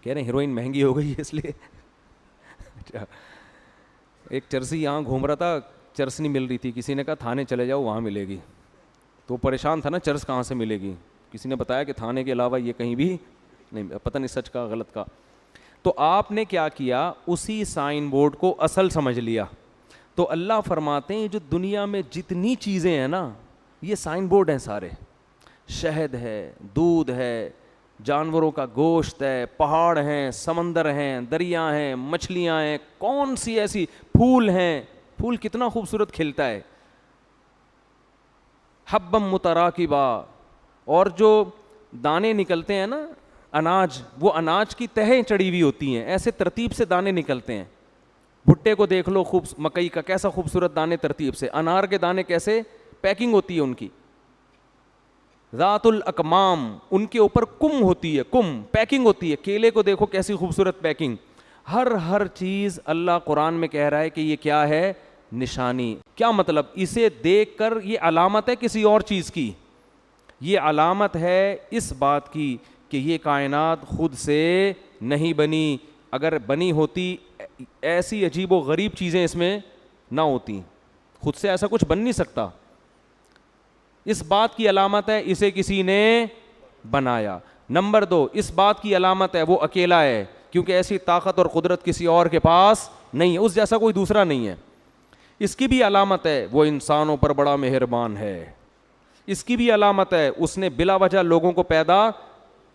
کہہ رہے ہیں ہیروئن مہنگی ہو گئی ہے اس لیے. ایک چرسی یہاں گھوم رہا تھا, چرس نہیں مل رہی تھی, کسی نے کہا تھانے چلے جاؤ وہاں ملے گی. تو پریشان تھا نا, چرس کہاں سے ملے گی, کسی نے بتایا کہ تھانے کے علاوہ یہ کہیں بھی نہیں, پتہ نہیں سچ کا غلط کا. تو آپ نے کیا کیا, اسی سائن بورڈ کو اصل سمجھ لیا. تو اللہ فرماتے ہیں جو دنیا میں جتنی چیزیں ہیں نا یہ سائن بورڈ ہیں سارے. شہد ہے, دودھ ہے, جانوروں کا گوشت ہے, پہاڑ ہیں, سمندر ہیں, دریا ہیں, مچھلیاں ہیں, کون سی ایسی پھول ہیں, پھول کتنا خوبصورت کھلتا ہے, حبم متراکبا, اور جو دانے نکلتے ہیں نا اناج, وہ اناج کی تہیں چڑھی ہوئی ہوتی ہیں, ایسے ترتیب سے دانے نکلتے ہیں. بھٹے کو دیکھ لو, مکئی کا کیسا خوبصورت دانے ترتیب سے, انار کے دانے کیسے پیکنگ ہوتی ہے ان کی, ذات الاکمام, ان کے اوپر کم ہوتی ہے, کم پیکنگ ہوتی ہے. کیلے کو دیکھو کیسی خوبصورت پیکنگ. ہر چیز اللہ قرآن میں کہہ رہا ہے کہ یہ کیا ہے, نشانی. کیا مطلب, اسے دیکھ کر یہ علامت ہے کسی اور چیز کی, یہ علامت ہے اس بات کی کہ یہ کائنات خود سے نہیں بنی. اگر بنی ہوتی ایسی عجیب و غریب چیزیں اس میں نہ ہوتی, خود سے ایسا کچھ بن نہیں سکتا. اس بات کی علامت ہے اسے کسی نے بنایا. نمبر 2, اس بات کی علامت ہے وہ اکیلا ہے, کیونکہ ایسی طاقت اور قدرت کسی اور کے پاس نہیں ہے, اس جیسا کوئی دوسرا نہیں ہے. اس کی بھی علامت ہے وہ انسانوں پر بڑا مہربان ہے. اس کی بھی علامت ہے اس نے بلا وجہ لوگوں کو پیدا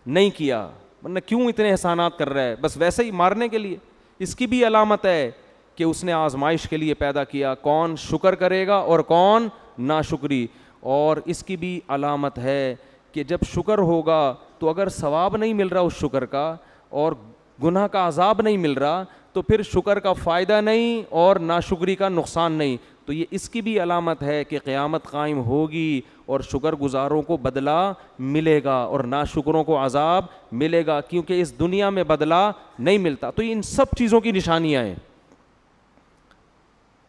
نہیں کیا, ورنہ کیوں اتنے احسانات کر رہا ہے, بس ویسے ہی مارنے کے لیے. اس کی بھی علامت ہے کہ اس نے آزمائش کے لیے پیدا کیا, کون شکر کرے گا اور کون ناشکری. اور اس کی بھی علامت ہے کہ جب شکر ہوگا تو اگر ثواب نہیں مل رہا اس شکر کا اور گناہ کا عذاب نہیں مل رہا تو پھر شکر کا فائدہ نہیں اور ناشکری کا نقصان نہیں. تو یہ اس کی بھی علامت ہے کہ قیامت قائم ہوگی اور شکر گزاروں کو بدلہ ملے گا اور ناشکروں کو عذاب ملے گا, کیونکہ اس دنیا میں بدلہ نہیں ملتا. تو ان سب چیزوں کی نشانیاں ہیں.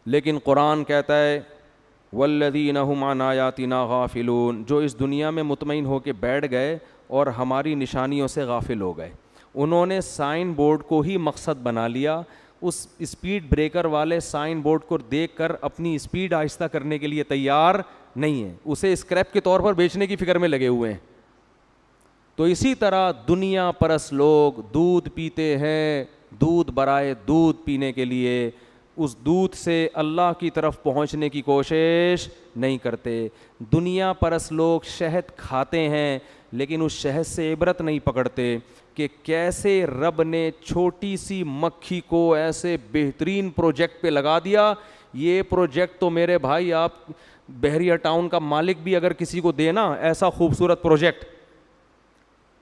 لیکن قرآن کہتا ہے والذین هم عن آیاتنا غافلون, جو اس دنیا میں مطمئن ہو کے بیٹھ گئے اور ہماری نشانیوں سے غافل ہو گئے. انہوں نے سائن بورڈ کو ہی مقصد بنا لیا, اس اسپیڈ بریکر والے سائن بورڈ کو دیکھ کر اپنی اسپیڈ آہستہ کرنے کے لیے تیار نہیں ہیں, اسے اسکریپ کے طور پر بیچنے کی فکر میں لگے ہوئے ہیں. تو اسی طرح دنیا پرست لوگ دودھ پیتے ہیں, دودھ برائے دودھ پینے کے لیے, اس دودھ سے اللہ کی طرف پہنچنے کی کوشش نہیں کرتے. دنیا پرست لوگ شہد کھاتے ہیں لیکن اس شہد سے عبرت نہیں پکڑتے کہ کیسے رب نے چھوٹی سی مکھی کو ایسے بہترین پروجیکٹ پہ لگا دیا. یہ پروجیکٹ تو میرے بھائی آپ بحریہ ٹاؤن کا مالک بھی اگر کسی کو دے نا ایسا خوبصورت پروجیکٹ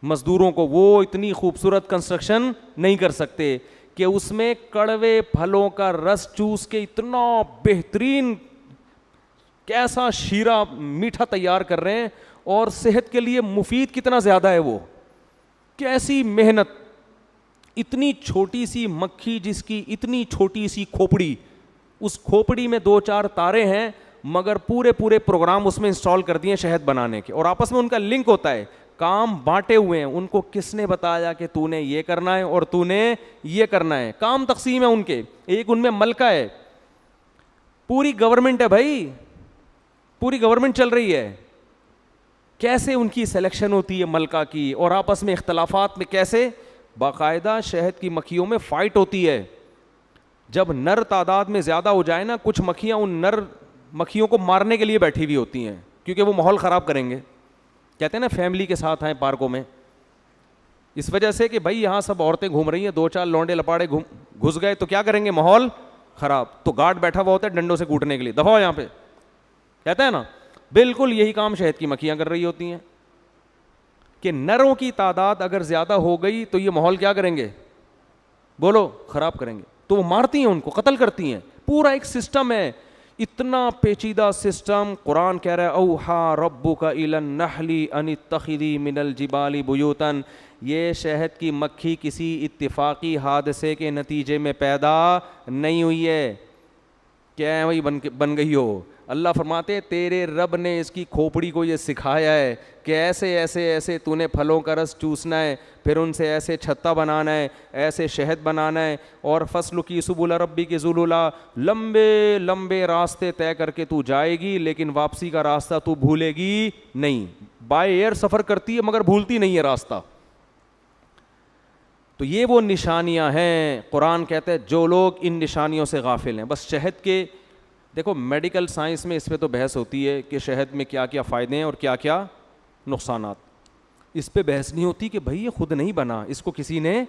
مزدوروں کو, وہ اتنی خوبصورت کنسٹرکشن نہیں کر سکتے کہ اس میں کڑوے پھلوں کا رس چوس کے اتنا بہترین کیسا شیرہ میٹھا تیار کر رہے ہیں, اور صحت کے لیے مفید کتنا زیادہ ہے وہ, کیسی محنت. اتنی چھوٹی سی مکھی جس کی اتنی چھوٹی سی کھوپڑی, اس کھوپڑی میں 2-4 تارے ہیں مگر پورے پروگرام اس میں انسٹال کر دیے شہد بنانے کے, اور آپس میں ان کا لنک ہوتا ہے, کام بانٹے ہوئے ہیں. ان کو کس نے بتایا کہ تو نے یہ کرنا ہے اور تو نے یہ کرنا ہے, کام تقسیم ہے ان کے. ایک ان میں ملکہ ہے, پوری گورنمنٹ ہے بھائی, پوری گورنمنٹ چل رہی ہے. کیسے ان کی سلیکشن ہوتی ہے ملکہ کی, اور آپس میں اختلافات میں کیسے باقاعدہ شہد کی مکھیوں میں فائٹ ہوتی ہے. جب نر تعداد میں زیادہ ہو جائے نا, کچھ مکھیاں ان نر مکھیوں کو مارنے کے لیے بیٹھی ہوئی ہوتی ہیں کیونکہ وہ ماحول خراب کریں گے. کہتے ہیں نا فیملی کے ساتھ آئیں پارکوں میں, اس وجہ سے کہ بھائی یہاں سب عورتیں گھوم رہی ہیں, 2-4 لونڈے لپاڑے گھس گئے تو کیا کریں گے, ماحول خراب. تو گارڈ بیٹھا ہوا ہوتا ہے ڈنڈوں سے کوٹنے کے لیے, دفعہ یہاں پہ, کہتا ہے نا. بالکل یہی کام شہد کی مکھیاں کر رہی ہوتی ہیں کہ نروں کی تعداد اگر زیادہ ہو گئی تو یہ ماحول کیا کریں گے, بولو, خراب کریں گے. تو وہ مارتی ہیں, ان کو قتل کرتی ہیں. پورا ایک سسٹم ہے, اتنا پیچیدہ سسٹم. قرآن کہہ رہا ہے اوحا ربک الی النحل ان اتخذی من الجبال بیوتا. یہ شہد کی مکھی کسی اتفاقی حادثے کے نتیجے میں پیدا نہیں ہوئی ہے. کیا ہے وہی بن گئی ہو. اللہ فرماتے تیرے رب نے اس کی کھوپڑی کو یہ سکھایا ہے کہ ایسے ایسے ایسے تو نے پھلوں کا رس چوسنا ہے, پھر ان سے ایسے چھتا بنانا ہے, ایسے شہد بنانا ہے, اور فصل کی سبل ربی کی ذللا, لمبے لمبے راستے طے کر کے تو جائے گی, لیکن واپسی کا راستہ تو بھولے گی نہیں. بائی ایئر سفر کرتی ہے مگر بھولتی نہیں ہے راستہ. تو یہ وہ نشانیاں ہیں. قرآن کہتا ہے جو لوگ ان نشانیوں سے غافل ہیں. بس شہد کے دیکھو میڈیکل سائنس میں اس پہ تو بحث ہوتی ہے کہ شہد میں کیا کیا فائدے ہیں اور کیا کیا نقصانات. اس پہ بحث نہیں ہوتی کہ بھائی یہ خود نہیں بنا, اس کو کسی نے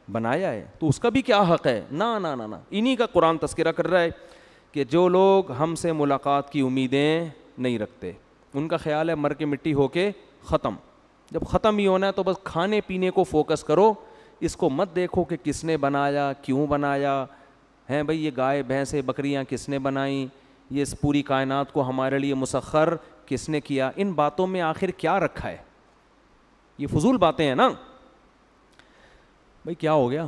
بنایا ہے تو اس کا بھی کیا حق ہے. نا نا نا نا, انہی کا قرآن تذکرہ کر رہا ہے کہ جو لوگ ہم سے ملاقات کی امیدیں نہیں رکھتے, ان کا خیال ہے مر کے مٹی ہو کے ختم. جب ختم ہی ہونا ہے تو بس کھانے پینے کو فوکس کرو, اس کو مت دیکھو کہ کس نے بنایا, کیوں بنایا ہیں. بھئی یہ گائے بھینسیں بکریاں کس نے بنائیں, یہ اس پوری کائنات کو ہمارے لیے مسخر کس نے کیا, ان باتوں میں آخر کیا رکھا ہے. یہ فضول باتیں ہیں نا. بھئی کیا ہو گیا,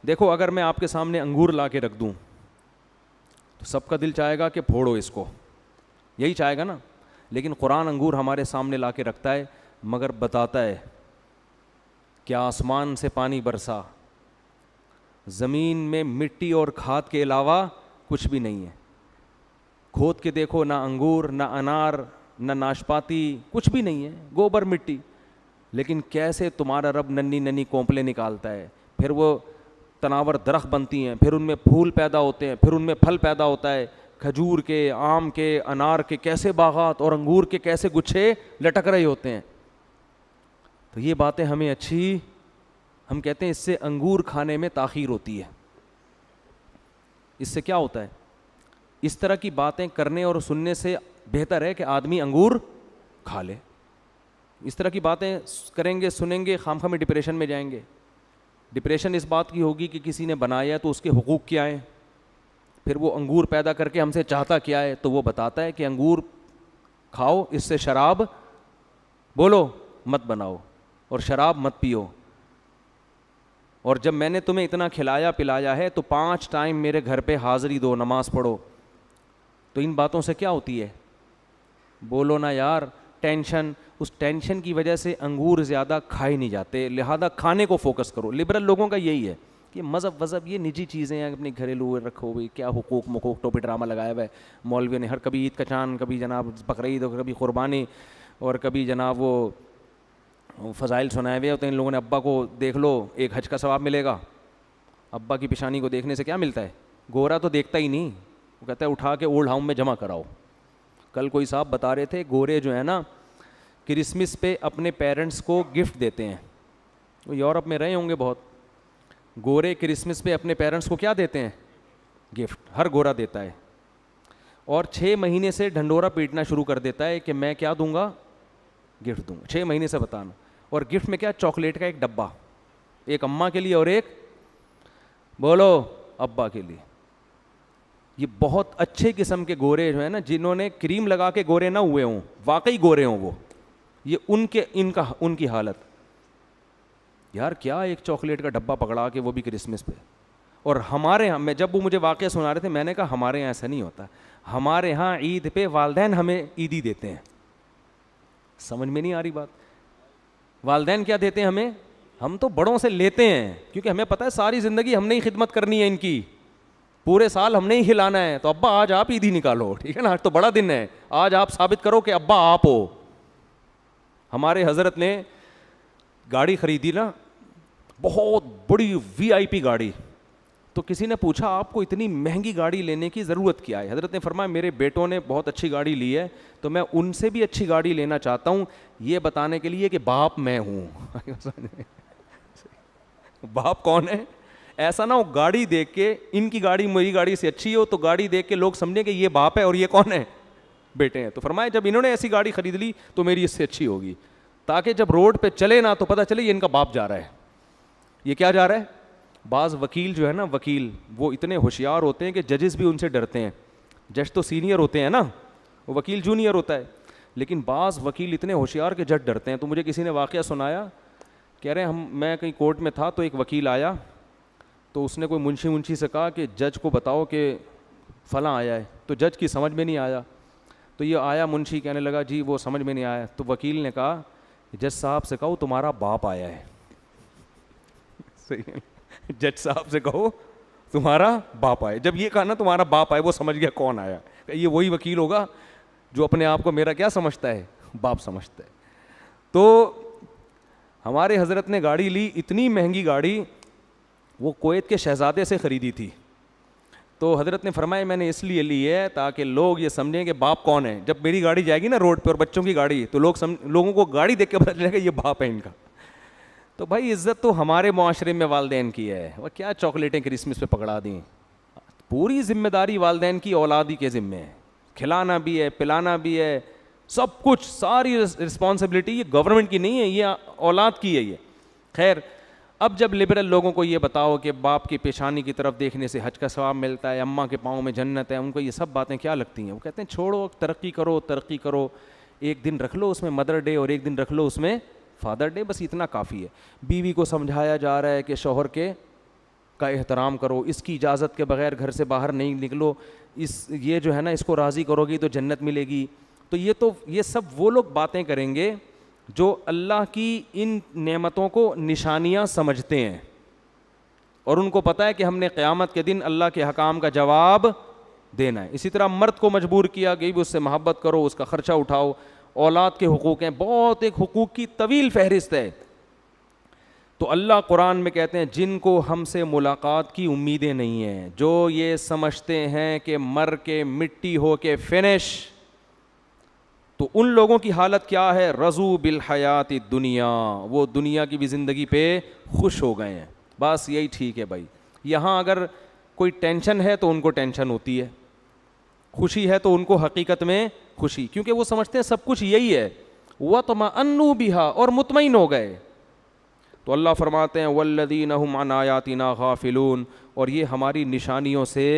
دیکھو اگر میں آپ کے سامنے انگور لا کے رکھ دوں تو سب کا دل چاہے گا کہ پھوڑو اس کو, یہی چاہے گا نا. لیکن قرآن انگور ہمارے سامنے لا کے رکھتا ہے مگر بتاتا ہے کہ آسمان سے پانی برسا, زمین میں مٹی اور کھاد کے علاوہ کچھ بھی نہیں ہے. کھود کے دیکھو, نہ انگور نہ انار نہ ناشپاتی, کچھ بھی نہیں ہے, گوبر مٹی. لیکن کیسے تمہارا رب ننھی ننھی کونپلیں نکالتا ہے, پھر وہ تناور درخت بنتی ہیں, پھر ان میں پھول پیدا ہوتے ہیں, پھر ان میں پھل پیدا ہوتا ہے, کھجور کے, آم کے, انار کے کیسے باغات اور انگور کے کیسے گچھے لٹک رہے ہوتے ہیں. تو یہ باتیں ہمیں اچھی, ہم کہتے ہیں اس سے انگور کھانے میں تاخیر ہوتی ہے. اس سے کیا ہوتا ہے, اس طرح کی باتیں کرنے اور سننے سے بہتر ہے کہ آدمی انگور کھا لے. اس طرح کی باتیں کریں گے سنیں گے, خام میں ڈپریشن میں جائیں گے. ڈپریشن اس بات کی ہوگی کہ کسی نے بنایا تو اس کے حقوق کیا ہیں, پھر وہ انگور پیدا کر کے ہم سے چاہتا کیا ہے, تو وہ بتاتا ہے کہ انگور کھاؤ, اس سے شراب بولو مت بناؤ اور شراب مت پیو, اور جب میں نے تمہیں اتنا کھلایا پلایا ہے تو 5 ٹائم میرے گھر پہ حاضری دو, نماز پڑھو. تو ان باتوں سے کیا ہوتی ہے, بولو نا یار, ٹینشن. اس ٹینشن کی وجہ سے انگور زیادہ کھائے نہیں جاتے, لہذا کھانے کو فوکس کرو. لبرل لوگوں کا یہی ہے کہ مذہب وذہب یہ نجی چیزیں ہیں, اپنے گھریلو رکھو بھائی, کیا حقوق مقوق ٹوپی ڈرامہ لگایا ہوا ہے مولویوں نے. ہر کبھی عید کا چاند, کبھی جناب بقرعید, اور کبھی قربانی, اور کبھی جناب وہ فضائل سنائے ہوئے ہوتے ہیں ان لوگوں نے. ابا کو دیکھ لو, ایک حج کا ثواب ملے گا. ابا کی پیشانی کو دیکھنے سے کیا ملتا ہے, گورا تو دیکھتا ہی نہیں, وہ کہتا ہے اٹھا کے اولڈ ہاؤس میں جمع کراؤ. کل کوئی صاحب بتا رہے تھے گورے جو ہیں نا کرسمس پہ اپنے پیرنٹس کو گفٹ دیتے ہیں. وہ یورپ میں رہے ہوں گے بہت. گورے کرسمس پہ اپنے پیرنٹس کو کیا دیتے ہیں, گفٹ. ہر گورا دیتا ہے, اور 6 مہینے سے ڈھنڈورا پیٹنا شروع کر دیتا ہے کہ میں کیا دوں گا, گفٹ دوں گا. 6 مہینے سے بتانا. اور گفٹ میں کیا, چاکلیٹ کا ایک ڈبہ, ایک اماں کے لیے اور ایک بولو ابا کے لیے. یہ بہت اچھے قسم کے گورے جو ہیں نا, جنہوں نے کریم لگا کے گورے نہ ہوئے ہوں, واقعی گورے ہوں وہ, یہ ان کی حالت. یار کیا ایک چاکلیٹ کا ڈبہ پکڑا کے, وہ بھی کرسمس پہ. اور ہمارے یہاں, میں جب وہ مجھے واقعہ سنا رہے تھے میں نے کہا ہمارے یہاں ایسا نہیں ہوتا. ہمارے یہاں عید پہ والدین ہمیں عیدی دیتے ہیں. سمجھ میں نہیں آ رہی بات. والدین کیا دیتے ہیں ہمیں, ہم تو بڑوں سے لیتے ہیں کیونکہ ہمیں پتہ ہے ساری زندگی ہم نے ہی خدمت کرنی ہے ان کی, پورے سال ہم نے ہی کھلانا ہے. تو ابا آج آپ عیدی نکالو, ٹھیک ہے نا, آج تو بڑا دن ہے, آج آپ ثابت کرو کہ ابا آپ ہو. ہمارے حضرت نے گاڑی خریدی نا, بہت بڑی VIP گاڑی. تو کسی نے پوچھا آپ کو اتنی مہنگی گاڑی لینے کی ضرورت کیا ہے. حضرت نے فرمایا میرے بیٹوں نے بہت اچھی گاڑی لی ہے تو میں ان سے بھی اچھی گاڑی لینا چاہتا ہوں, یہ بتانے کے لیے کہ باپ میں ہوں. باپ کون ہے, ایسا نہ ہو گاڑی دیکھ کے ان کی گاڑی میری گاڑی سے اچھی ہو تو گاڑی دیکھ کے لوگ سمجھیں کہ یہ باپ ہے اور یہ کون ہے, بیٹے ہیں. تو فرمایا جب انہوں نے ایسی گاڑی خرید لی تو میری اس سے اچھی ہوگی, تاکہ جب روڈ پہ چلے نا تو پتہ چلے یہ ان کا باپ جا رہا ہے. یہ کیا جا رہا ہے. بعض وکیل جو ہے نا, وکیل وہ اتنے ہوشیار ہوتے ہیں کہ ججز بھی ان سے ڈرتے ہیں. جج تو سینئر ہوتے ہیں نا, وہ وکیل جونیئر ہوتا ہے, لیکن بعض وکیل اتنے ہوشیار کہ جج ڈرتے ہیں. تو مجھے کسی نے واقعہ سنایا, کہہ رہے ہیں میں کہیں کورٹ میں تھا تو ایک وکیل آیا, تو اس نے کوئی منشی سے کہا کہ جج کو بتاؤ کہ فلاں آیا ہے. تو جج کی سمجھ میں نہیں آیا, تو یہ آیا منشی کہنے لگا جی وہ سمجھ میں نہیں آیا. تو وکیل نے کہا جج صاحب سے کہو تمہارا باپ آیا ہے. صحیح ہے, جج صاحب سے کہو تمہارا باپ آیا. جب یہ کہا نا تمہارا باپ آیا, وہ سمجھ گیا کون آیا. یہ وہی وکیل ہوگا جو اپنے آپ کو میرا کیا سمجھتا ہے, باپ سمجھتا ہے. تو ہمارے حضرت نے گاڑی لی, اتنی مہنگی گاڑی, وہ کویت کے شہزادے سے خریدی تھی. تو حضرت نے فرمایا میں نے اس لیے لی ہے تاکہ لوگ یہ سمجھیں کہ باپ کون ہے. جب میری گاڑی جائے گی نا روڈ پہ اور بچوں کی گاڑی, تو لوگوں کو گاڑی دیکھ کے پتہ چلے گا یہ باپ ہے ان کا. تو بھائی عزت تو ہمارے معاشرے میں والدین کی ہے. وہ کیا چاکلیٹیں کرسمس پہ پکڑا دیں, پوری ذمہ داری والدین کی اولادی کے ذمے ہے. کھلانا بھی ہے, پلانا بھی ہے, سب کچھ, ساری رسپانسبلٹی یہ گورنمنٹ کی نہیں ہے, یہ اولاد کی ہے. یہ خیر, اب جب لبرل لوگوں کو یہ بتاؤ کہ باپ کی پیشانی کی طرف دیکھنے سے حج کا ثواب ملتا ہے, اماں کے پاؤں میں جنت ہے, ان کو یہ سب باتیں کیا لگتی ہیں؟ وہ کہتے ہیں چھوڑو, ترقی کرو ترقی کرو, ایک دن رکھ لو اس میں مدر ڈے اور ایک دن رکھ لو اس میں فادر ڈے, بس اتنا کافی ہے. بیوی کو سمجھایا جا رہا ہے کہ شوہر کے کا احترام کرو, اس کی اجازت کے بغیر گھر سے باہر نہیں نکلو, یہ جو ہے نا اس کو راضی کرو گی تو جنت ملے گی. تو یہ سب وہ لوگ باتیں کریں گے جو اللہ کی ان نعمتوں کو نشانیاں سمجھتے ہیں, اور ان کو پتہ ہے کہ ہم نے قیامت کے دن اللہ کے حکام کا جواب دینا ہے. اسی طرح مرد کو مجبور کیا کہ اس سے محبت کرو, اس کا خرچہ اٹھاؤ. اولاد کے حقوق ہیں, بہت ایک حقوق کی طویل فہرست ہے. تو اللہ قرآن میں کہتے ہیں جن کو ہم سے ملاقات کی امیدیں نہیں ہیں, جو یہ سمجھتے ہیں کہ مر کے مٹی ہو کے فنش, تو ان لوگوں کی حالت کیا ہے؟ رضو بالحیات الدنیا, وہ دنیا کی بھی زندگی پہ خوش ہو گئے ہیں. بس یہی ٹھیک ہے بھائی. یہاں اگر کوئی ٹینشن ہے تو ان کو ٹینشن ہوتی ہے, خوشی ہے تو ان کو حقیقت میں خوشی, کیونکہ وہ سمجھتے ہیں سب کچھ یہی ہے. وَطْمَأَنُّوا بِهَا, اور مطمئن ہو گئے. تو اللہ فرماتے ہیں وَالَّذِينَ هُمْ عَنْ آيَاتِنَا غَافِلُونَ, اور یہ ہماری نشانیوں سے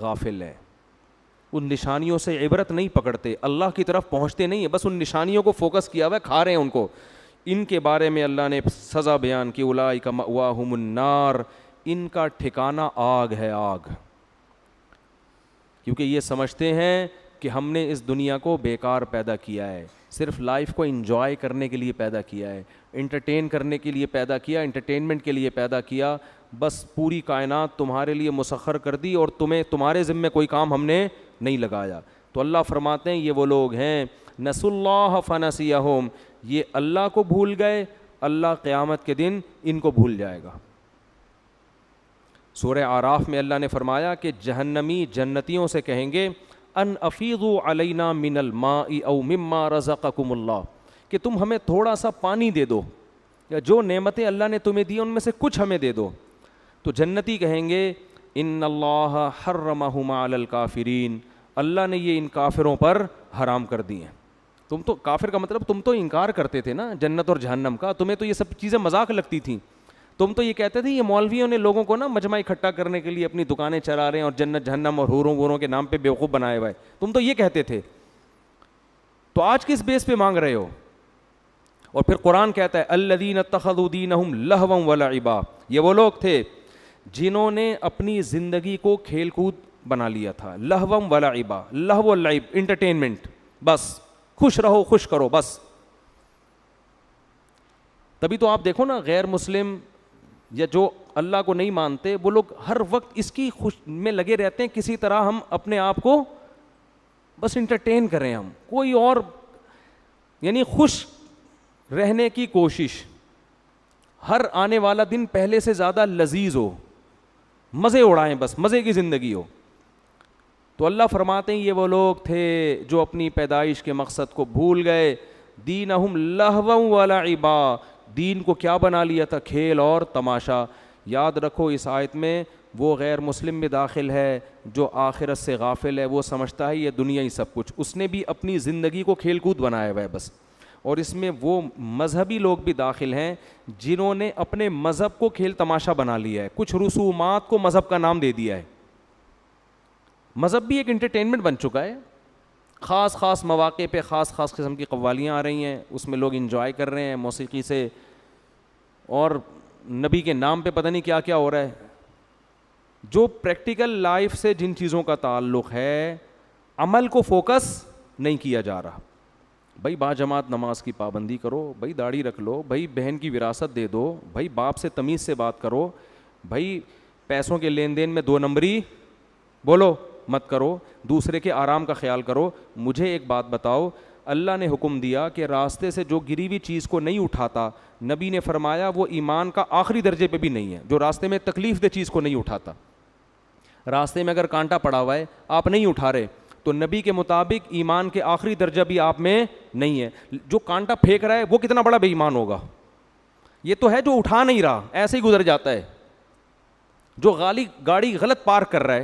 غافل ہے. ان نشانیوں سے عبرت نہیں پکڑتے, اللہ کی طرف پہنچتے نہیں ہیں, بس ان نشانیوں کو فوکس کیا ہوا ہے, کھا رہے ہیں ان کو. ان کے بارے میں اللہ نے سزا بیان کی, اولئک مأواہم النار, ان کا ٹھکانہ آگ ہے, آگ. کیونکہ یہ سمجھتے ہیں کہ ہم نے اس دنیا کو بیکار پیدا کیا ہے, صرف لائف کو انجوائے کرنے کے لیے پیدا کیا ہے, انٹرٹین کرنے کے لیے پیدا کیا, انٹرٹینمنٹ کے لیے پیدا کیا. بس پوری کائنات تمہارے لیے مسخر کر دی اور تمہارے ذمے کوئی کام ہم نے نہیں لگایا. تو اللہ فرماتے ہیں یہ وہ لوگ ہیں نسوا اللہ فنسیہم, یہ اللہ کو بھول گئے, اللہ قیامت کے دن ان کو بھول جائے گا. سورہ اعراف میں اللہ نے فرمایا کہ جہنمی جنتیوں سے کہیں گے ان افیضوا علینا من الماء او مما رزقکم اللہ, کہ تم ہمیں تھوڑا سا پانی دے دو, یا جو نعمتیں اللہ نے تمہیں دی ان میں سے کچھ ہمیں دے دو. تو جنتی کہیں گے ان اللہ حرمہما علی الکافرین, اللہ نے یہ ان کافروں پر حرام کر دی ہیں. تم تو کافر کا مطلب تم تو انکار کرتے تھے نا جنت اور جہنم کا, تمہیں تو یہ سب چیزیں مذاق لگتی تھیں. تم تو یہ کہتے تھے یہ مولویوں نے لوگوں کو نا مجمع اکٹھا کرنے کے لیے اپنی دکانیں چلا رہے ہیں اور جنت جہنم اور حوروں ووروں کے نام پہ بیوقوف بنائے ہوئے, تم تو یہ کہتے تھے. تو آج کس بیس پہ مانگ رہے ہو؟ اور پھر قرآن کہتا ہے الذین اتخذوا دینہم لہوا ولعبا, یہ وہ لوگ تھے جنہوں نے اپنی زندگی کو کھیل کود بنا لیا تھا. لہوا ولعبا, لہو واللعب انٹرٹینمنٹ, بس خوش رہو خوش کرو بس. تبھی تو آپ دیکھو نا غیر مسلم یا جو اللہ کو نہیں مانتے وہ لوگ ہر وقت اس کی خوش میں لگے رہتے ہیں, کسی طرح ہم اپنے آپ کو بس انٹرٹین کریں, ہم کوئی اور یعنی خوش رہنے کی کوشش, ہر آنے والا دن پہلے سے زیادہ لذیذ ہو, مزے اڑائیں, بس مزے کی زندگی ہو. تو اللہ فرماتے ہیں یہ وہ لوگ تھے جو اپنی پیدائش کے مقصد کو بھول گئے. دینہم لہوا ولعبا, دین کو کیا بنا لیا تھا؟ کھیل اور تماشا. یاد رکھو اس آیت میں وہ غیر مسلم میں داخل ہے جو آخرت سے غافل ہے, وہ سمجھتا ہے یہ دنیا ہی سب کچھ, اس نے بھی اپنی زندگی کو کھیل کود بنایا ہوا ہے بس. اور اس میں وہ مذہبی لوگ بھی داخل ہیں جنہوں نے اپنے مذہب کو کھیل تماشا بنا لیا ہے, کچھ رسومات کو مذہب کا نام دے دیا ہے. مذہب بھی ایک انٹرٹینمنٹ بن چکا ہے, خاص خاص مواقع پہ خاص خاص قسم کی قوالیاں آ رہی ہیں, اس میں لوگ انجوائے کر رہے ہیں موسیقی سے, اور نبی کے نام پہ پتہ نہیں کیا کیا ہو رہا ہے. جو پریکٹیکل لائف سے جن چیزوں کا تعلق ہے عمل کو فوکس نہیں کیا جا رہا. بھائی با جماعت نماز کی پابندی کرو, بھائی داڑھی رکھ لو, بھائی بہن کی وراثت دے دو, بھائی باپ سے تمیز سے بات کرو, بھائی پیسوں کے لین دین میں 2 نمبری بولو مت کرو, دوسرے کے آرام کا خیال کرو. مجھے ایک بات بتاؤ, اللہ نے حکم دیا کہ راستے سے جو گری ہوئی چیز کو نہیں اٹھاتا, نبی نے فرمایا وہ ایمان کا آخری درجے پہ بھی نہیں ہے. جو راستے میں تکلیف دہ چیز کو نہیں اٹھاتا, راستے میں اگر کانٹا پڑا ہوا ہے آپ نہیں اٹھا رہے تو نبی کے مطابق ایمان کے آخری درجہ بھی آپ میں نہیں ہے. جو کانٹا پھینک رہا ہے وہ کتنا بڑا بے ایمان ہوگا. یہ تو ہے جو اٹھا نہیں رہا, ایسے ہی گزر جاتا ہے. جو گاڑی غلط پارک کر رہا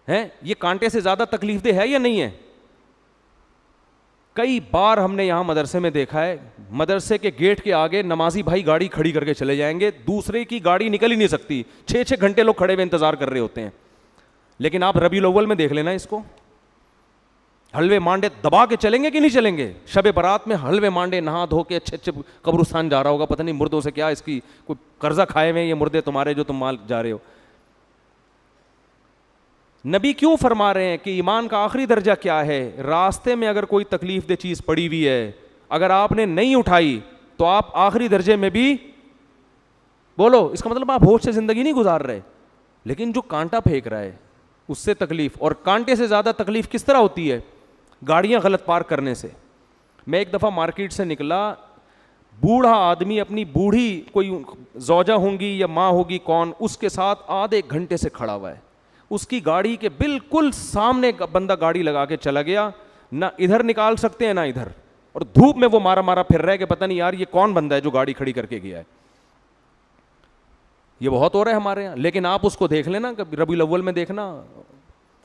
ہے یہ کانٹے سے زیادہ تکلیف دہ ہے یا نہیں ہے؟ کئی بار ہم نے یہاں مدرسے میں دیکھا ہے, مدرسے کے گیٹ کے آگے نمازی بھائی گاڑی کھڑی کر کے چلے جائیں گے, دوسرے کی گاڑی نکل ہی نہیں سکتی, 6 گھنٹے لوگ کھڑے ہوئے انتظار کر رہے ہوتے ہیں. لیکن آپ ربیع الاول میں دیکھ لینا اس کو, حلوے مانڈے دبا کے چلیں گے کہ نہیں چلیں گے؟ شب برات میں حلوے مانڈے نہا دھو کے اچھے قبرستان جا رہا ہوگا, پتہ نہیں مردوں سے کیا اس کی کوئی قرضہ کھائے ہوئے یہ مردے تمہارے جو تم مال جا رہے ہو. نبی کیوں فرما رہے ہیں کہ ایمان کا آخری درجہ کیا ہے؟ راستے میں اگر کوئی تکلیف دہ چیز پڑی ہوئی ہے, اگر آپ نے نہیں اٹھائی تو آپ آخری درجے میں بھی بولو, اس کا مطلب آپ ہوش سے زندگی نہیں گزار رہے. لیکن جو کانٹا پھینک رہا ہے اس سے تکلیف, اور کانٹے سے زیادہ تکلیف کس طرح ہوتی ہے؟ گاڑیاں غلط پارک کرنے سے. میں ایک دفعہ مارکیٹ سے نکلا, بوڑھا آدمی اپنی بوڑھی کوئی زوجہ ہوں گی یا ماں ہوگی کون, اس کے ساتھ آدھے گھنٹے سے کھڑا ہوا ہے. اس کی گاڑی کے بالکل سامنے بندہ گاڑی لگا کے چلا گیا, نہ ادھر نکال سکتے ہیں نہ ادھر, اور دھوپ میں وہ مارا پھر رہا ہے کہ پتہ نہیں یار یہ کون بندہ ہے جو گاڑی کھڑی کر کے گیا ہے. یہ بہت ہو رہا ہے ہمارے یہاں. لیکن آپ اس کو دیکھ لینا, ربیع الاول میں دیکھنا,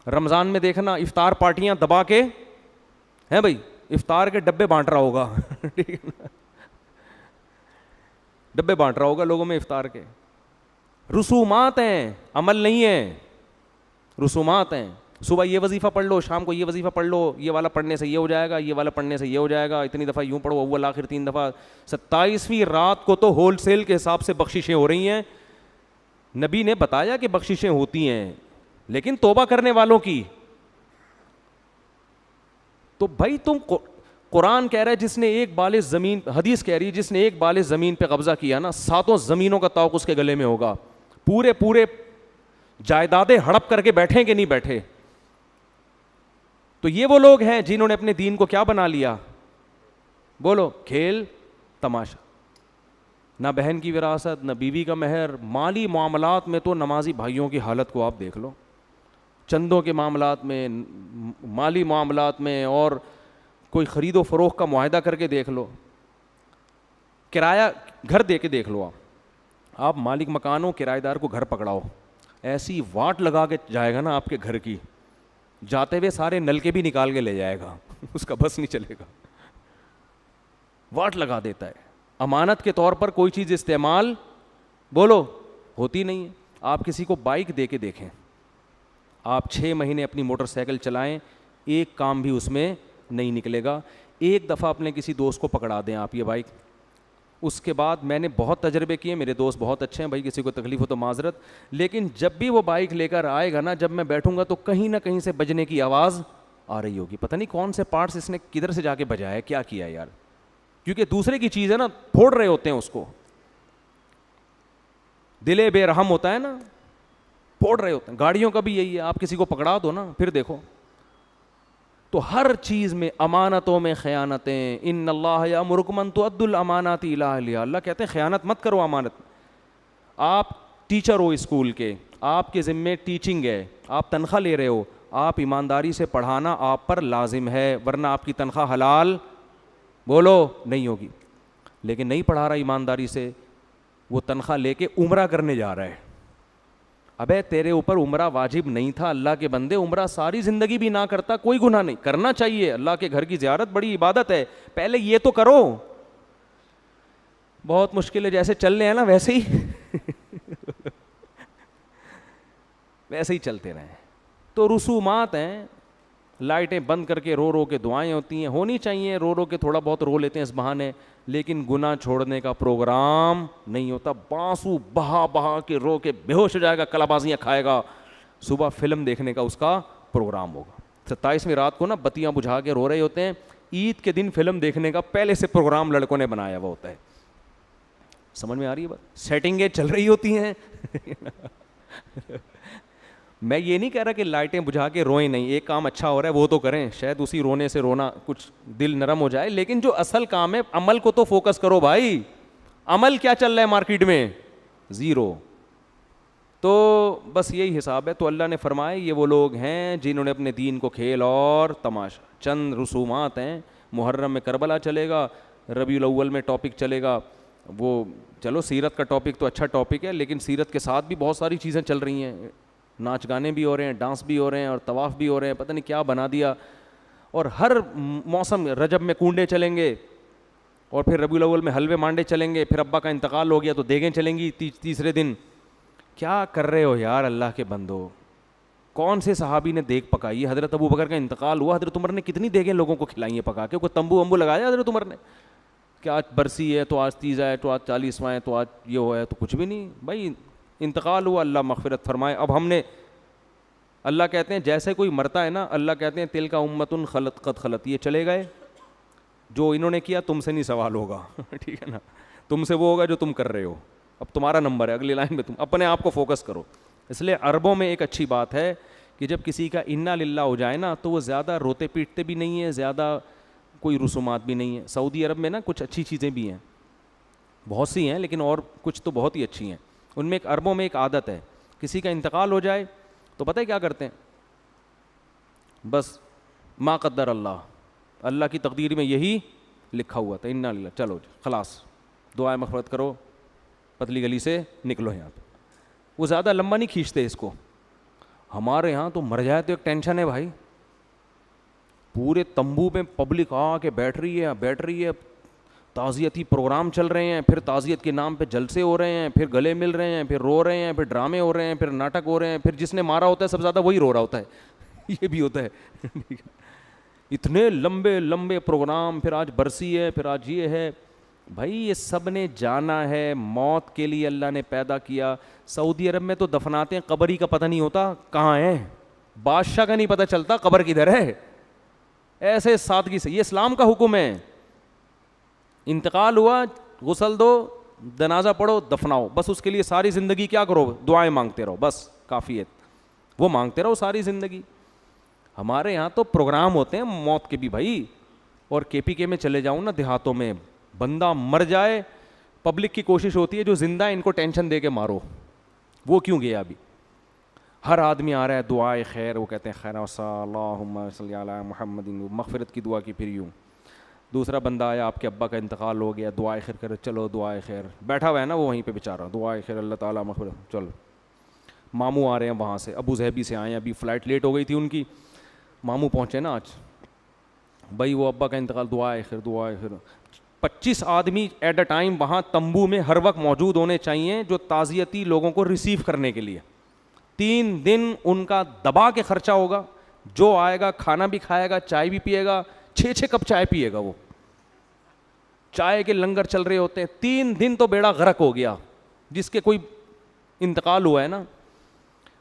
رمضان میں دیکھنا, افطار پارٹیاں دبا کے ہیں بھائی, افطار کے ڈبے بانٹ رہا ہوگا ٹھیک ہے نا, ڈبے بانٹ رہا ہوگا لوگوں میں افطار کے. رسومات ہیں, عمل نہیں ہے, رسومات ہیں. صبح یہ وظیفہ پڑھ لو, شام کو یہ وظیفہ پڑھ لو, یہ والا پڑھنے سے یہ ہو جائے گا, یہ والا پڑھنے سے یہ ہو جائے گا, اتنی دفعہ یوں پڑھو, اول آخر 3 دفعہ. 27ویں رات کو تو ہول سیل کے حساب سے بخششیں ہو رہی ہیں. نبی نے بتایا کہ بخششیں ہوتی ہیں, لیکن توبہ کرنے والوں کی. تو بھائی تم قرآن کہہ رہا ہے جس نے ایک بال زمین, حدیث کہہ رہی ہے جس نے ایک بال زمین پہ قبضہ کیا نا, 7 زمینوں کا طوق اس کے گلے میں ہوگا. پورے جائیدادیں ہڑپ کر کے بیٹھیں کہ نہیں بیٹھے. تو یہ وہ لوگ ہیں جنہوں نے اپنے دین کو کیا بنا لیا؟ بولو, کھیل تماشا. نہ بہن کی وراثت, نہ بیوی کا مہر. مالی معاملات میں تو نمازی بھائیوں کی حالت کو آپ دیکھ لو, چندوں کے معاملات میں, مالی معاملات میں, اور کوئی خرید و فروخت کا معاہدہ کر کے دیکھ لو, کرایہ گھر دے کے دیکھ لو. آپ مالک مکان ہو, کرایہ دار کو گھر پکڑاؤ, ایسی واٹ لگا کے جائے گا نا آپ کے گھر کی, جاتے ہوئے سارے نلکے بھی نکال کے لے جائے گا, اس کا بس نہیں چلے گا, واٹ لگا دیتا ہے. امانت کے طور پر کوئی چیز استعمال بولو ہوتی نہیں ہے. آپ کسی کو بائک دے کے دیکھیں, آپ 6 مہینے اپنی موٹر سائیکل چلائیں, ایک کام بھی اس میں نہیں نکلے گا. ایک دفعہ اپنے کسی دوست کو پکڑا دیں آپ یہ بائک, اس کے بعد میں نے بہت تجربے کیے, میرے دوست بہت اچھے ہیں بھائی, کسی کو تکلیف ہو تو معذرت, لیکن جب بھی وہ بائک لے کر آئے گا نا, جب میں بیٹھوں گا تو کہیں نہ کہیں سے بجنے کی آواز آ رہی ہوگی. پتہ نہیں کون سے پارٹس اس نے کدھر سے جا کے بجایا ہے, کیا کیا یار, کیونکہ دوسرے کی چیز ہے نا, پھوڑ رہے ہوتے ہیں اس کو. دل بے رحم ہوتا ہے نا, پھوڑ رہے ہوتے ہیں. گاڑیوں کا بھی یہی ہے, آپ کسی کو پکڑا دو نا, پھر دیکھو. تو ہر چیز میں امانتوں میں خیانتیں. ان اللہ یامرکم ان تؤدوا الامانات الی اہلھا, اللہ کہتے ہیں خیانت مت کرو امانت. آپ ٹیچر ہو اسکول کے, آپ کے ذمے ٹیچنگ ہے, آپ تنخواہ لے رہے ہو, آپ ایمانداری سے پڑھانا آپ پر لازم ہے, ورنہ آپ کی تنخواہ حلال بولو نہیں ہوگی. لیکن نہیں پڑھا رہا ایمانداری سے, وہ تنخواہ لے کے عمرہ کرنے جا رہا ہے. ابے تیرے اوپر عمرہ واجب نہیں تھا, اللہ کے بندے, عمرہ ساری زندگی بھی نہ کرتا کوئی گناہ نہیں, کرنا چاہیے. اللہ کے گھر کی زیارت بڑی عبادت ہے, پہلے یہ تو کرو. بہت مشکل ہے, جیسے چل رہے ہیں نا ویسے ہی ویسے ہی چلتے رہیں. تو رسومات ہیں, لائٹیں بند کر کے رو رو کے دعائیں ہوتی ہیں, ہونی چاہیے, رو رو کے تھوڑا بہت رو لیتے ہیں اس بہانے, لیکن گناہ چھوڑنے کا پروگرام نہیں ہوتا. بانسو بہا بہا کے رو کے بے ہوش ہو جائے گا, کلا بازیاں کھائے گا, صبح فلم دیکھنے کا اس کا پروگرام ہوگا. 27ویں رات کو نا بتیاں بجھا کے رو رہے ہوتے ہیں, عید کے دن فلم دیکھنے کا پہلے سے پروگرام لڑکوں نے بنایا ہوا ہوتا ہے. سمجھ میں آ رہی ہے بات؟ سیٹنگیں چل رہی ہوتی ہیں. میں یہ نہیں کہہ رہا کہ لائٹیں بجھا کے روئیں نہیں, ایک کام اچھا ہو رہا ہے وہ تو کریں, شاید اسی رونے سے رونا کچھ دل نرم ہو جائے, لیکن جو اصل کام ہے عمل کو تو فوکس کرو بھائی. عمل کیا چل رہا ہے مارکیٹ میں؟ زیرو. تو بس یہی حساب ہے. تو اللہ نے فرمایا یہ وہ لوگ ہیں جنہوں نے اپنے دین کو کھیل اور تماشا. چند رسومات ہیں, محرم میں کربلا چلے گا, ربیع الاول میں ٹاپک چلے گا, وہ چلو سیرت کا ٹاپک تو اچھا ٹاپک ہے, لیکن سیرت کے ساتھ بھی بہت ساری چیزیں چل رہی ہیں, ناچ گانے بھی ہو رہے ہیں, ڈانس بھی ہو رہے ہیں, اور طواف بھی ہو رہے ہیں, پتہ نہیں کیا بنا دیا. اور ہر موسم, رجب میں کنڈے چلیں گے, اور پھر ربیع الاول میں حلوے مانڈے چلیں گے, پھر ابا کا انتقال ہو گیا تو دیگیں چلیں گی تیسرے دن. کیا کر رہے ہو یار اللہ کے بندو؟ کون سے صحابی نے دیگ پکائی ہے؟ حضرت ابو بکر کا انتقال ہوا, حضرت عمر نے کتنی دیگیں لوگوں کو کھلائی ہیں پکا کے, کوئی تمبو ومبو لگایا حضرت عمر نے کہ آج برسی ہے تو آج تیزا ہے تو آج 40واں ہے تو آج یہ ہوا ہے؟ تو کچھ بھی نہیں بھائی, انتقال ہوا, اللہ مغفرت فرمائے. اب ہم نے, اللہ کہتے ہیں جیسے کوئی مرتا ہے نا, اللہ کہتے ہیں تل کا امتن خلط قد خلط, یہ چلے گئے, جو انہوں نے کیا تم سے نہیں سوال ہوگا. ٹھیک ہے نا, تم سے وہ ہوگا جو تم کر رہے ہو, اب تمہارا نمبر ہے, اگلی لائن میں تم اپنے آپ کو فوکس کرو. اس لیے عربوں میں ایک اچھی بات ہے کہ جب کسی کا انا للہ ہو جائے نا تو وہ زیادہ روتے پیٹتے بھی نہیں ہیں, زیادہ کوئی رسومات بھی نہیں ہیں. سعودی عرب میں نا کچھ اچھی چیزیں بھی ہیں, بہت سی ہیں, لیکن اور کچھ تو بہت ہی اچھی ہیں. ان میں ایک عربوں میں ایک عادت ہے, کسی کا انتقال ہو جائے تو پتہ ہے کیا کرتے ہیں؟ بس ما قدر اللہ, اللہ کی تقدیر میں یہی لکھا ہوا تھا, انا للہ, چلو جی خلاص, دعائیں مغفرت کرو, پتلی گلی سے نکلو یہاں پہ. وہ زیادہ لمبا نہیں کھینچتے اس کو. ہمارے یہاں تو مر جائے تو ایک ٹینشن ہے بھائی, پورے تمبو میں پبلک آ کے بیٹھ رہی ہے, تعزیتی پروگرام چل رہے ہیں, پھر تعزیت کے نام پہ جلسے ہو رہے ہیں, پھر گلے مل رہے ہیں, پھر رو رہے ہیں, پھر ڈرامے ہو رہے ہیں, پھر ناٹک ہو رہے ہیں, پھر جس نے مارا ہوتا ہے سب زیادہ وہی رو رہا ہوتا ہے. یہ بھی ہوتا ہے. اتنے لمبے لمبے پروگرام, پھر آج برسی ہے, پھر آج یہ ہے. بھائی یہ سب نے جانا ہے, موت کے لیے اللہ نے پیدا کیا. سعودی عرب میں تو دفناتے ہیں, قبر ہی کا پتہ نہیں ہوتا کہاں ہے, بادشاہ کا نہیں پتہ چلتا قبر کدھر ہے. ایسے سادگی سے, یہ اسلام کا حکم ہے. انتقال ہوا, غسل دو, جنازہ پڑھو, دفناؤ, بس اس کے لیے ساری زندگی کیا کرو؟ دعائیں مانگتے رہو, بس کافی ہے, وہ مانگتے رہو ساری زندگی. ہمارے یہاں تو پروگرام ہوتے ہیں موت کے بھی بھائی. اور کے پی کے میں چلے جاؤں نا دیہاتوں میں, بندہ مر جائے, پبلک کی کوشش ہوتی ہے جو زندہ ہے ان کو ٹینشن دے کے مارو, وہ کیوں گیا ابھی. ہر آدمی آ رہا ہے دعائے خیر, وہ کہتے ہیں خیر اللہم صلی علی محمد, مغفرت کی دعا کی, پھر یوں. دوسرا بندہ آیا, آپ کے ابا کا انتقال ہو گیا, دعائے خیر کرو, چلو دعائے خیر, بیٹھا ہوا ہے نا وہ وہیں پہ بیچارہ, دعائے خیر اللہ تعالیٰ مغفرت, چلو. ماموں آ رہے ہیں وہاں سے, ابو ظہبی سے آئے ہیں, ابھی فلائٹ لیٹ ہو گئی تھی ان کی, ماموں پہنچے نا آج, بھائی وہ ابا کا انتقال, دعائے خیر دعائے خیر. 25 آدمی ایٹ اے ٹائم وہاں تمبو میں ہر وقت موجود ہونے چاہیے جو تعزیتی لوگوں کو ریسیو کرنے کے لیے. 3 دن ان کا دبا کے خرچہ ہوگا, جو آئے گا کھانا بھی کھائے گا, چائے بھی پیے گا, 6 کپ چائے پیے گا, وہ چائے کے لنگر چل رہے ہوتے ہیں. 3 دن تو بیڑا غرق ہو گیا. جس کے کوئی انتقال ہوا ہے نا,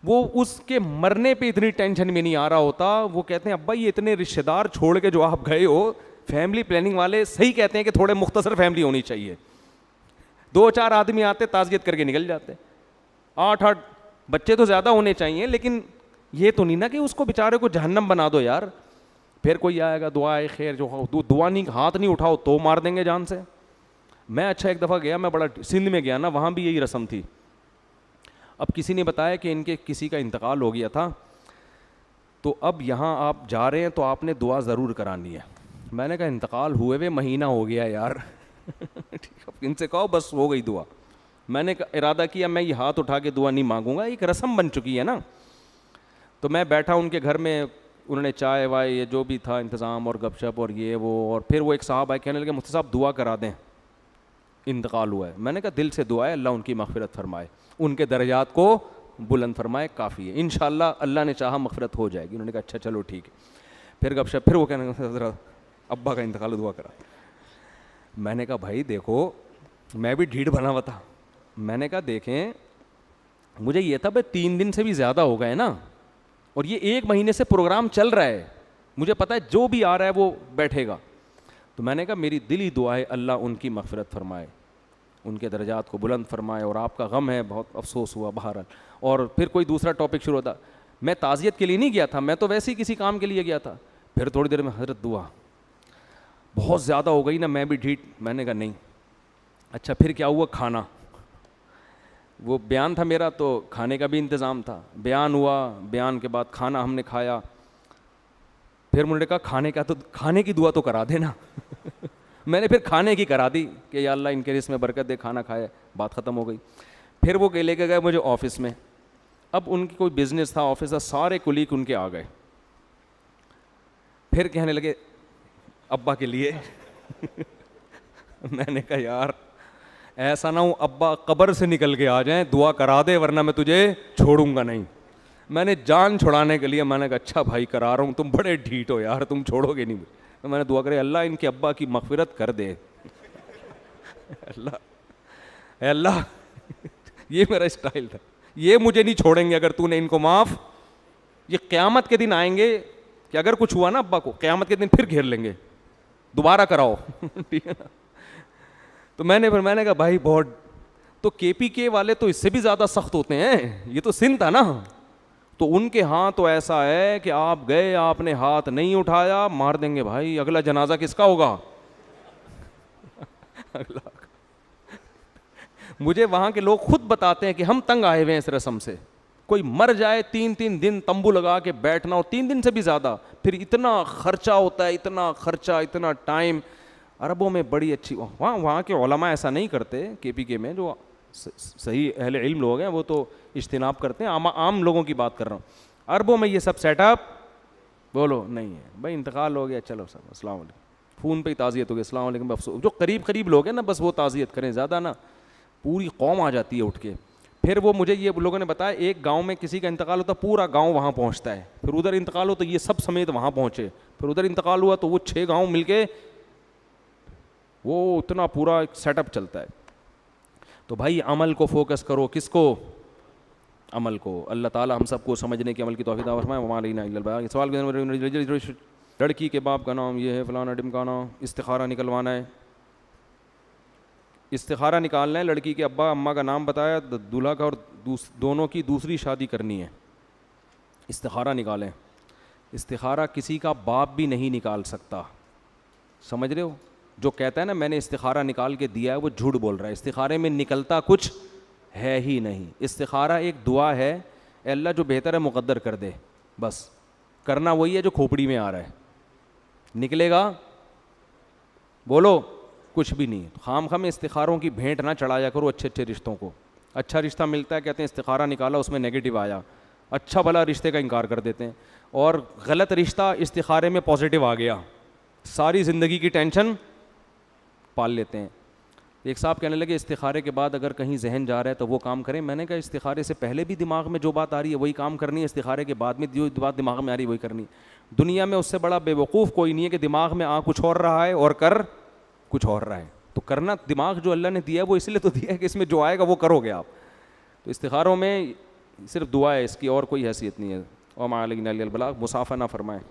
وہ اس کے مرنے پہ اتنی ٹینشن میں نہیں آ رہا ہوتا. وہ کہتے ہیں ابا یہ اتنے رشتے دار چھوڑ کے جو آپ گئے ہو, فیملی پلاننگ والے صحیح کہتے ہیں کہ تھوڑے مختصر فیملی ہونی چاہیے. 2-4 آدمی آتے, تعزیت کر کے نکل جاتے. 8 بچے تو زیادہ ہونے چاہیے, لیکن یہ تو نہیں نا کہ اس کو بیچارے کو جہنم بنا دو یار. پھر کوئی آئے گا دعائے خیر, جو دعا نہیں, ہاتھ نہیں اٹھاؤ تو مار دیں گے جان سے. میں اچھا ایک دفعہ گیا, میں بڑا سندھ میں گیا نا, وہاں بھی یہی رسم تھی. اب کسی نے بتایا کہ ان کے کسی کا انتقال ہو گیا تھا, تو اب یہاں آپ جا رہے ہیں تو آپ نے دعا ضرور کرانی ہے. میں نے کہا انتقال ہوئے ہوئے مہینہ ہو گیا یار, ان سے کہو بس ہو گئی دعا. میں نے ارادہ کیا میں یہ ہاتھ اٹھا کے دعا نہیں مانگوں گا, ایک رسم بن چکی ہے نا. تو میں بیٹھا ان کے گھر میں, انہوں نے چائے وائے یہ جو بھی تھا انتظام اور گپ شپ اور یہ وہ, اور پھر وہ ایک صاحب آئے کہنے لگے مفتی صاحب دعا کرا دیں, انتقال ہوا ہے. میں نے کہا دل سے دعا ہے, اللہ ان کی مغفرت فرمائے, ان کے درجات کو بلند فرمائے, کافی ہے انشاءاللہ, اللہ نے چاہا مغفرت ہو جائے گی. انہوں نے کہا اچھا چلو ٹھیک ہے. پھر گپ شپ، پھر وہ کہنے لگا حضرت ابا کا انتقال دعا کرا. میں نے کہا بھائی دیکھو میں بھی ڈھیٹ بنا ہوا تھا. میں نے کہا دیکھیں مجھے یہ تھا بھائی 3 دن سے بھی زیادہ ہو گئے نا, اور یہ 1 مہینے سے پروگرام چل رہا ہے, مجھے پتہ ہے جو بھی آ رہا ہے وہ بیٹھے گا. تو میں نے کہا میری دلی دعا ہے اللہ ان کی مغفرت فرمائے, ان کے درجات کو بلند فرمائے, اور آپ کا غم ہے بہت افسوس ہوا بہرحال. اور پھر کوئی دوسرا ٹاپک شروع ہوتا. میں تعزیت کے لیے نہیں گیا تھا, میں تو ویسے ہی کسی کام کے لیے گیا تھا. پھر تھوڑی دیر میں حضرت دعا بہت زیادہ ہو گئی نا, میں بھی ڈھیٹ. میں نے کہا نہیں. اچھا پھر کیا ہوا, کھانا, وہ بیان تھا میرا تو کھانے کا بھی انتظام تھا. بیان ہوا, بیان کے بعد کھانا ہم نے کھایا. پھر مجھے کہا کھانے کی دعا تو کرا دینا. میں نے پھر کھانے کی کرا دی کہ یا اللہ ان کے رزق میں برکت دے, کھانا کھایا, بات ختم ہو گئی. پھر وہ لے کے گئے مجھے آفس میں. اب ان کی کوئی بزنس تھا, آفس تھا, سارے کولیگ ان کے آ گئے. پھر کہنے لگے ابا کے لیے. میں نے کہا یار ایسا نہ ہو ابا قبر سے نکل کے آ جائیں, دعا کرا دے ورنہ میں تجھے چھوڑوں گا نہیں. میں نے جان چھڑانے کے لیے میں نے کہا اچھا بھائی کرا رہا ہوں, تم بڑے ڈھیٹ ہو یار, تم چھوڑو گے نہیں. تو میں نے دعا کرے اللہ ان کے ابا کی مغفرت کر دے. اللہ یہ میرا اسٹائل تھا, یہ مجھے نہیں چھوڑیں گے اگر تو نے ان کو معاف. یہ قیامت کے دن آئیں گے کہ اگر کچھ ہوا نا ابا کو, قیامت کے دن پھر گھیر لیں گے, دوبارہ کراؤ. ٹھیک ہے نا. تو میں نے کہا بھائی بہت, تو کے پی کے والے تو اس سے بھی زیادہ سخت ہوتے ہیں, یہ تو سن تھا نا. تو ان کے ہاں تو ایسا ہے کہ آپ گئے, آپ نے ہاتھ نہیں اٹھایا, مار دیں گے بھائی, اگلا جنازہ کس کا ہوگا. مجھے وہاں کے لوگ خود بتاتے ہیں کہ ہم تنگ آئے ہوئے ہیں اس رسم سے. کوئی مر جائے 3 دن تمبو لگا کے بیٹھنا, اور 3 دن سے بھی زیادہ, پھر اتنا خرچہ ہوتا ہے, اتنا خرچہ, اتنا ٹائم. عربوں میں بڑی اچھی, وہاں کے علماء ایسا نہیں کرتے. کے پی کے میں جو صحیح اہل علم لوگ ہیں وہ تو اجتناب کرتے ہیں, عام لوگوں کی بات کر رہا ہوں. عربوں میں یہ سب سیٹ اپ بولو نہیں ہے بھائی, انتقال ہو گیا چلو سب السلام علیکم, فون پہ ہی تعزیت ہو گئی السلام علیکم. افسوس جو قریب لوگ ہیں نا بس وہ تعزیت کریں, زیادہ نا پوری قوم آ جاتی ہے اٹھ کے. پھر وہ مجھے یہ لوگوں نے بتایا ایک گاؤں میں کسی کا انتقال ہوتا پورا گاؤں وہاں پہنچتا ہے, پھر ادھر انتقال ہو تو یہ سب سمیت وہاں پہنچے, پھر ادھر انتقال ہوا تو وہ 6 گاؤں مل کے وہ اتنا پورا ایک سیٹ اپ چلتا ہے. تو بھائی عمل کو فوکس کرو, کس کو, عمل کو. اللہ تعالی ہم سب کو سمجھنے کی عمل کی توفیق عطا فرمائے. وما علینا الا البلاغ. سوال لڑکی کے باپ کا نام یہ ہے فلانا ڈمکانا, استخارہ نکلوانا ہے. استخارہ نکالنا ہے, لڑکی کے ابا اماں کا نام بتایا, دولہا کا, اور دونوں کی دوسری شادی کرنی ہے. استخارہ نکالیں. استخارہ کسی کا باپ بھی نہیں نکال سکتا, سمجھ رہے ہو. جو کہتا ہے نا میں نے استخارہ نکال کے دیا ہے وہ جھوٹ بول رہا ہے. استخارے میں نکلتا کچھ ہے ہی نہیں. استخارہ ایک دعا ہے, اے اللہ جو بہتر ہے مقدر کر دے, بس کرنا وہی ہے جو کھوپڑی میں آ رہا ہے. نکلے گا بولو کچھ بھی نہیں. خام خام استخاروں کی بھینٹ نہ چڑھایا کرو اچھے رشتوں کو. اچھا رشتہ ملتا ہے کہتے ہیں استخارہ نکالا اس میں نیگیٹو آیا, اچھا بھلا رشتے کا انکار کر دیتے ہیں. اور غلط رشتہ استخارے میں پازیٹیو آ گیا, ساری زندگی کی ٹینشن پال لیتے ہیں. ایک صاحب کہنے لگے استخارے کے بعد اگر کہیں ذہن جا رہا ہے تو وہ کام کریں. میں نے کہا استخارے سے پہلے بھی دماغ میں جو بات آ رہی ہے وہی کام کرنی ہے, استخارے کے بعد میں جو بات دماغ میں آ رہی ہے وہی کرنی. دنیا میں اس سے بڑا بے وقوف کوئی نہیں ہے کہ دماغ میں آ کچھ اور رہا ہے اور کر کچھ اور رہا ہے. تو کرنا دماغ جو اللہ نے دیا ہے وہ اس لیے تو دیا ہے کہ اس میں جو آئے گا وہ کرو گے آپ. تو استخاروں میں صرف دعا ہے, اس کی اور کوئی حیثیت نہیں ہے. وما علینا الا البلاغ. مسافہ نہ فرمائیں.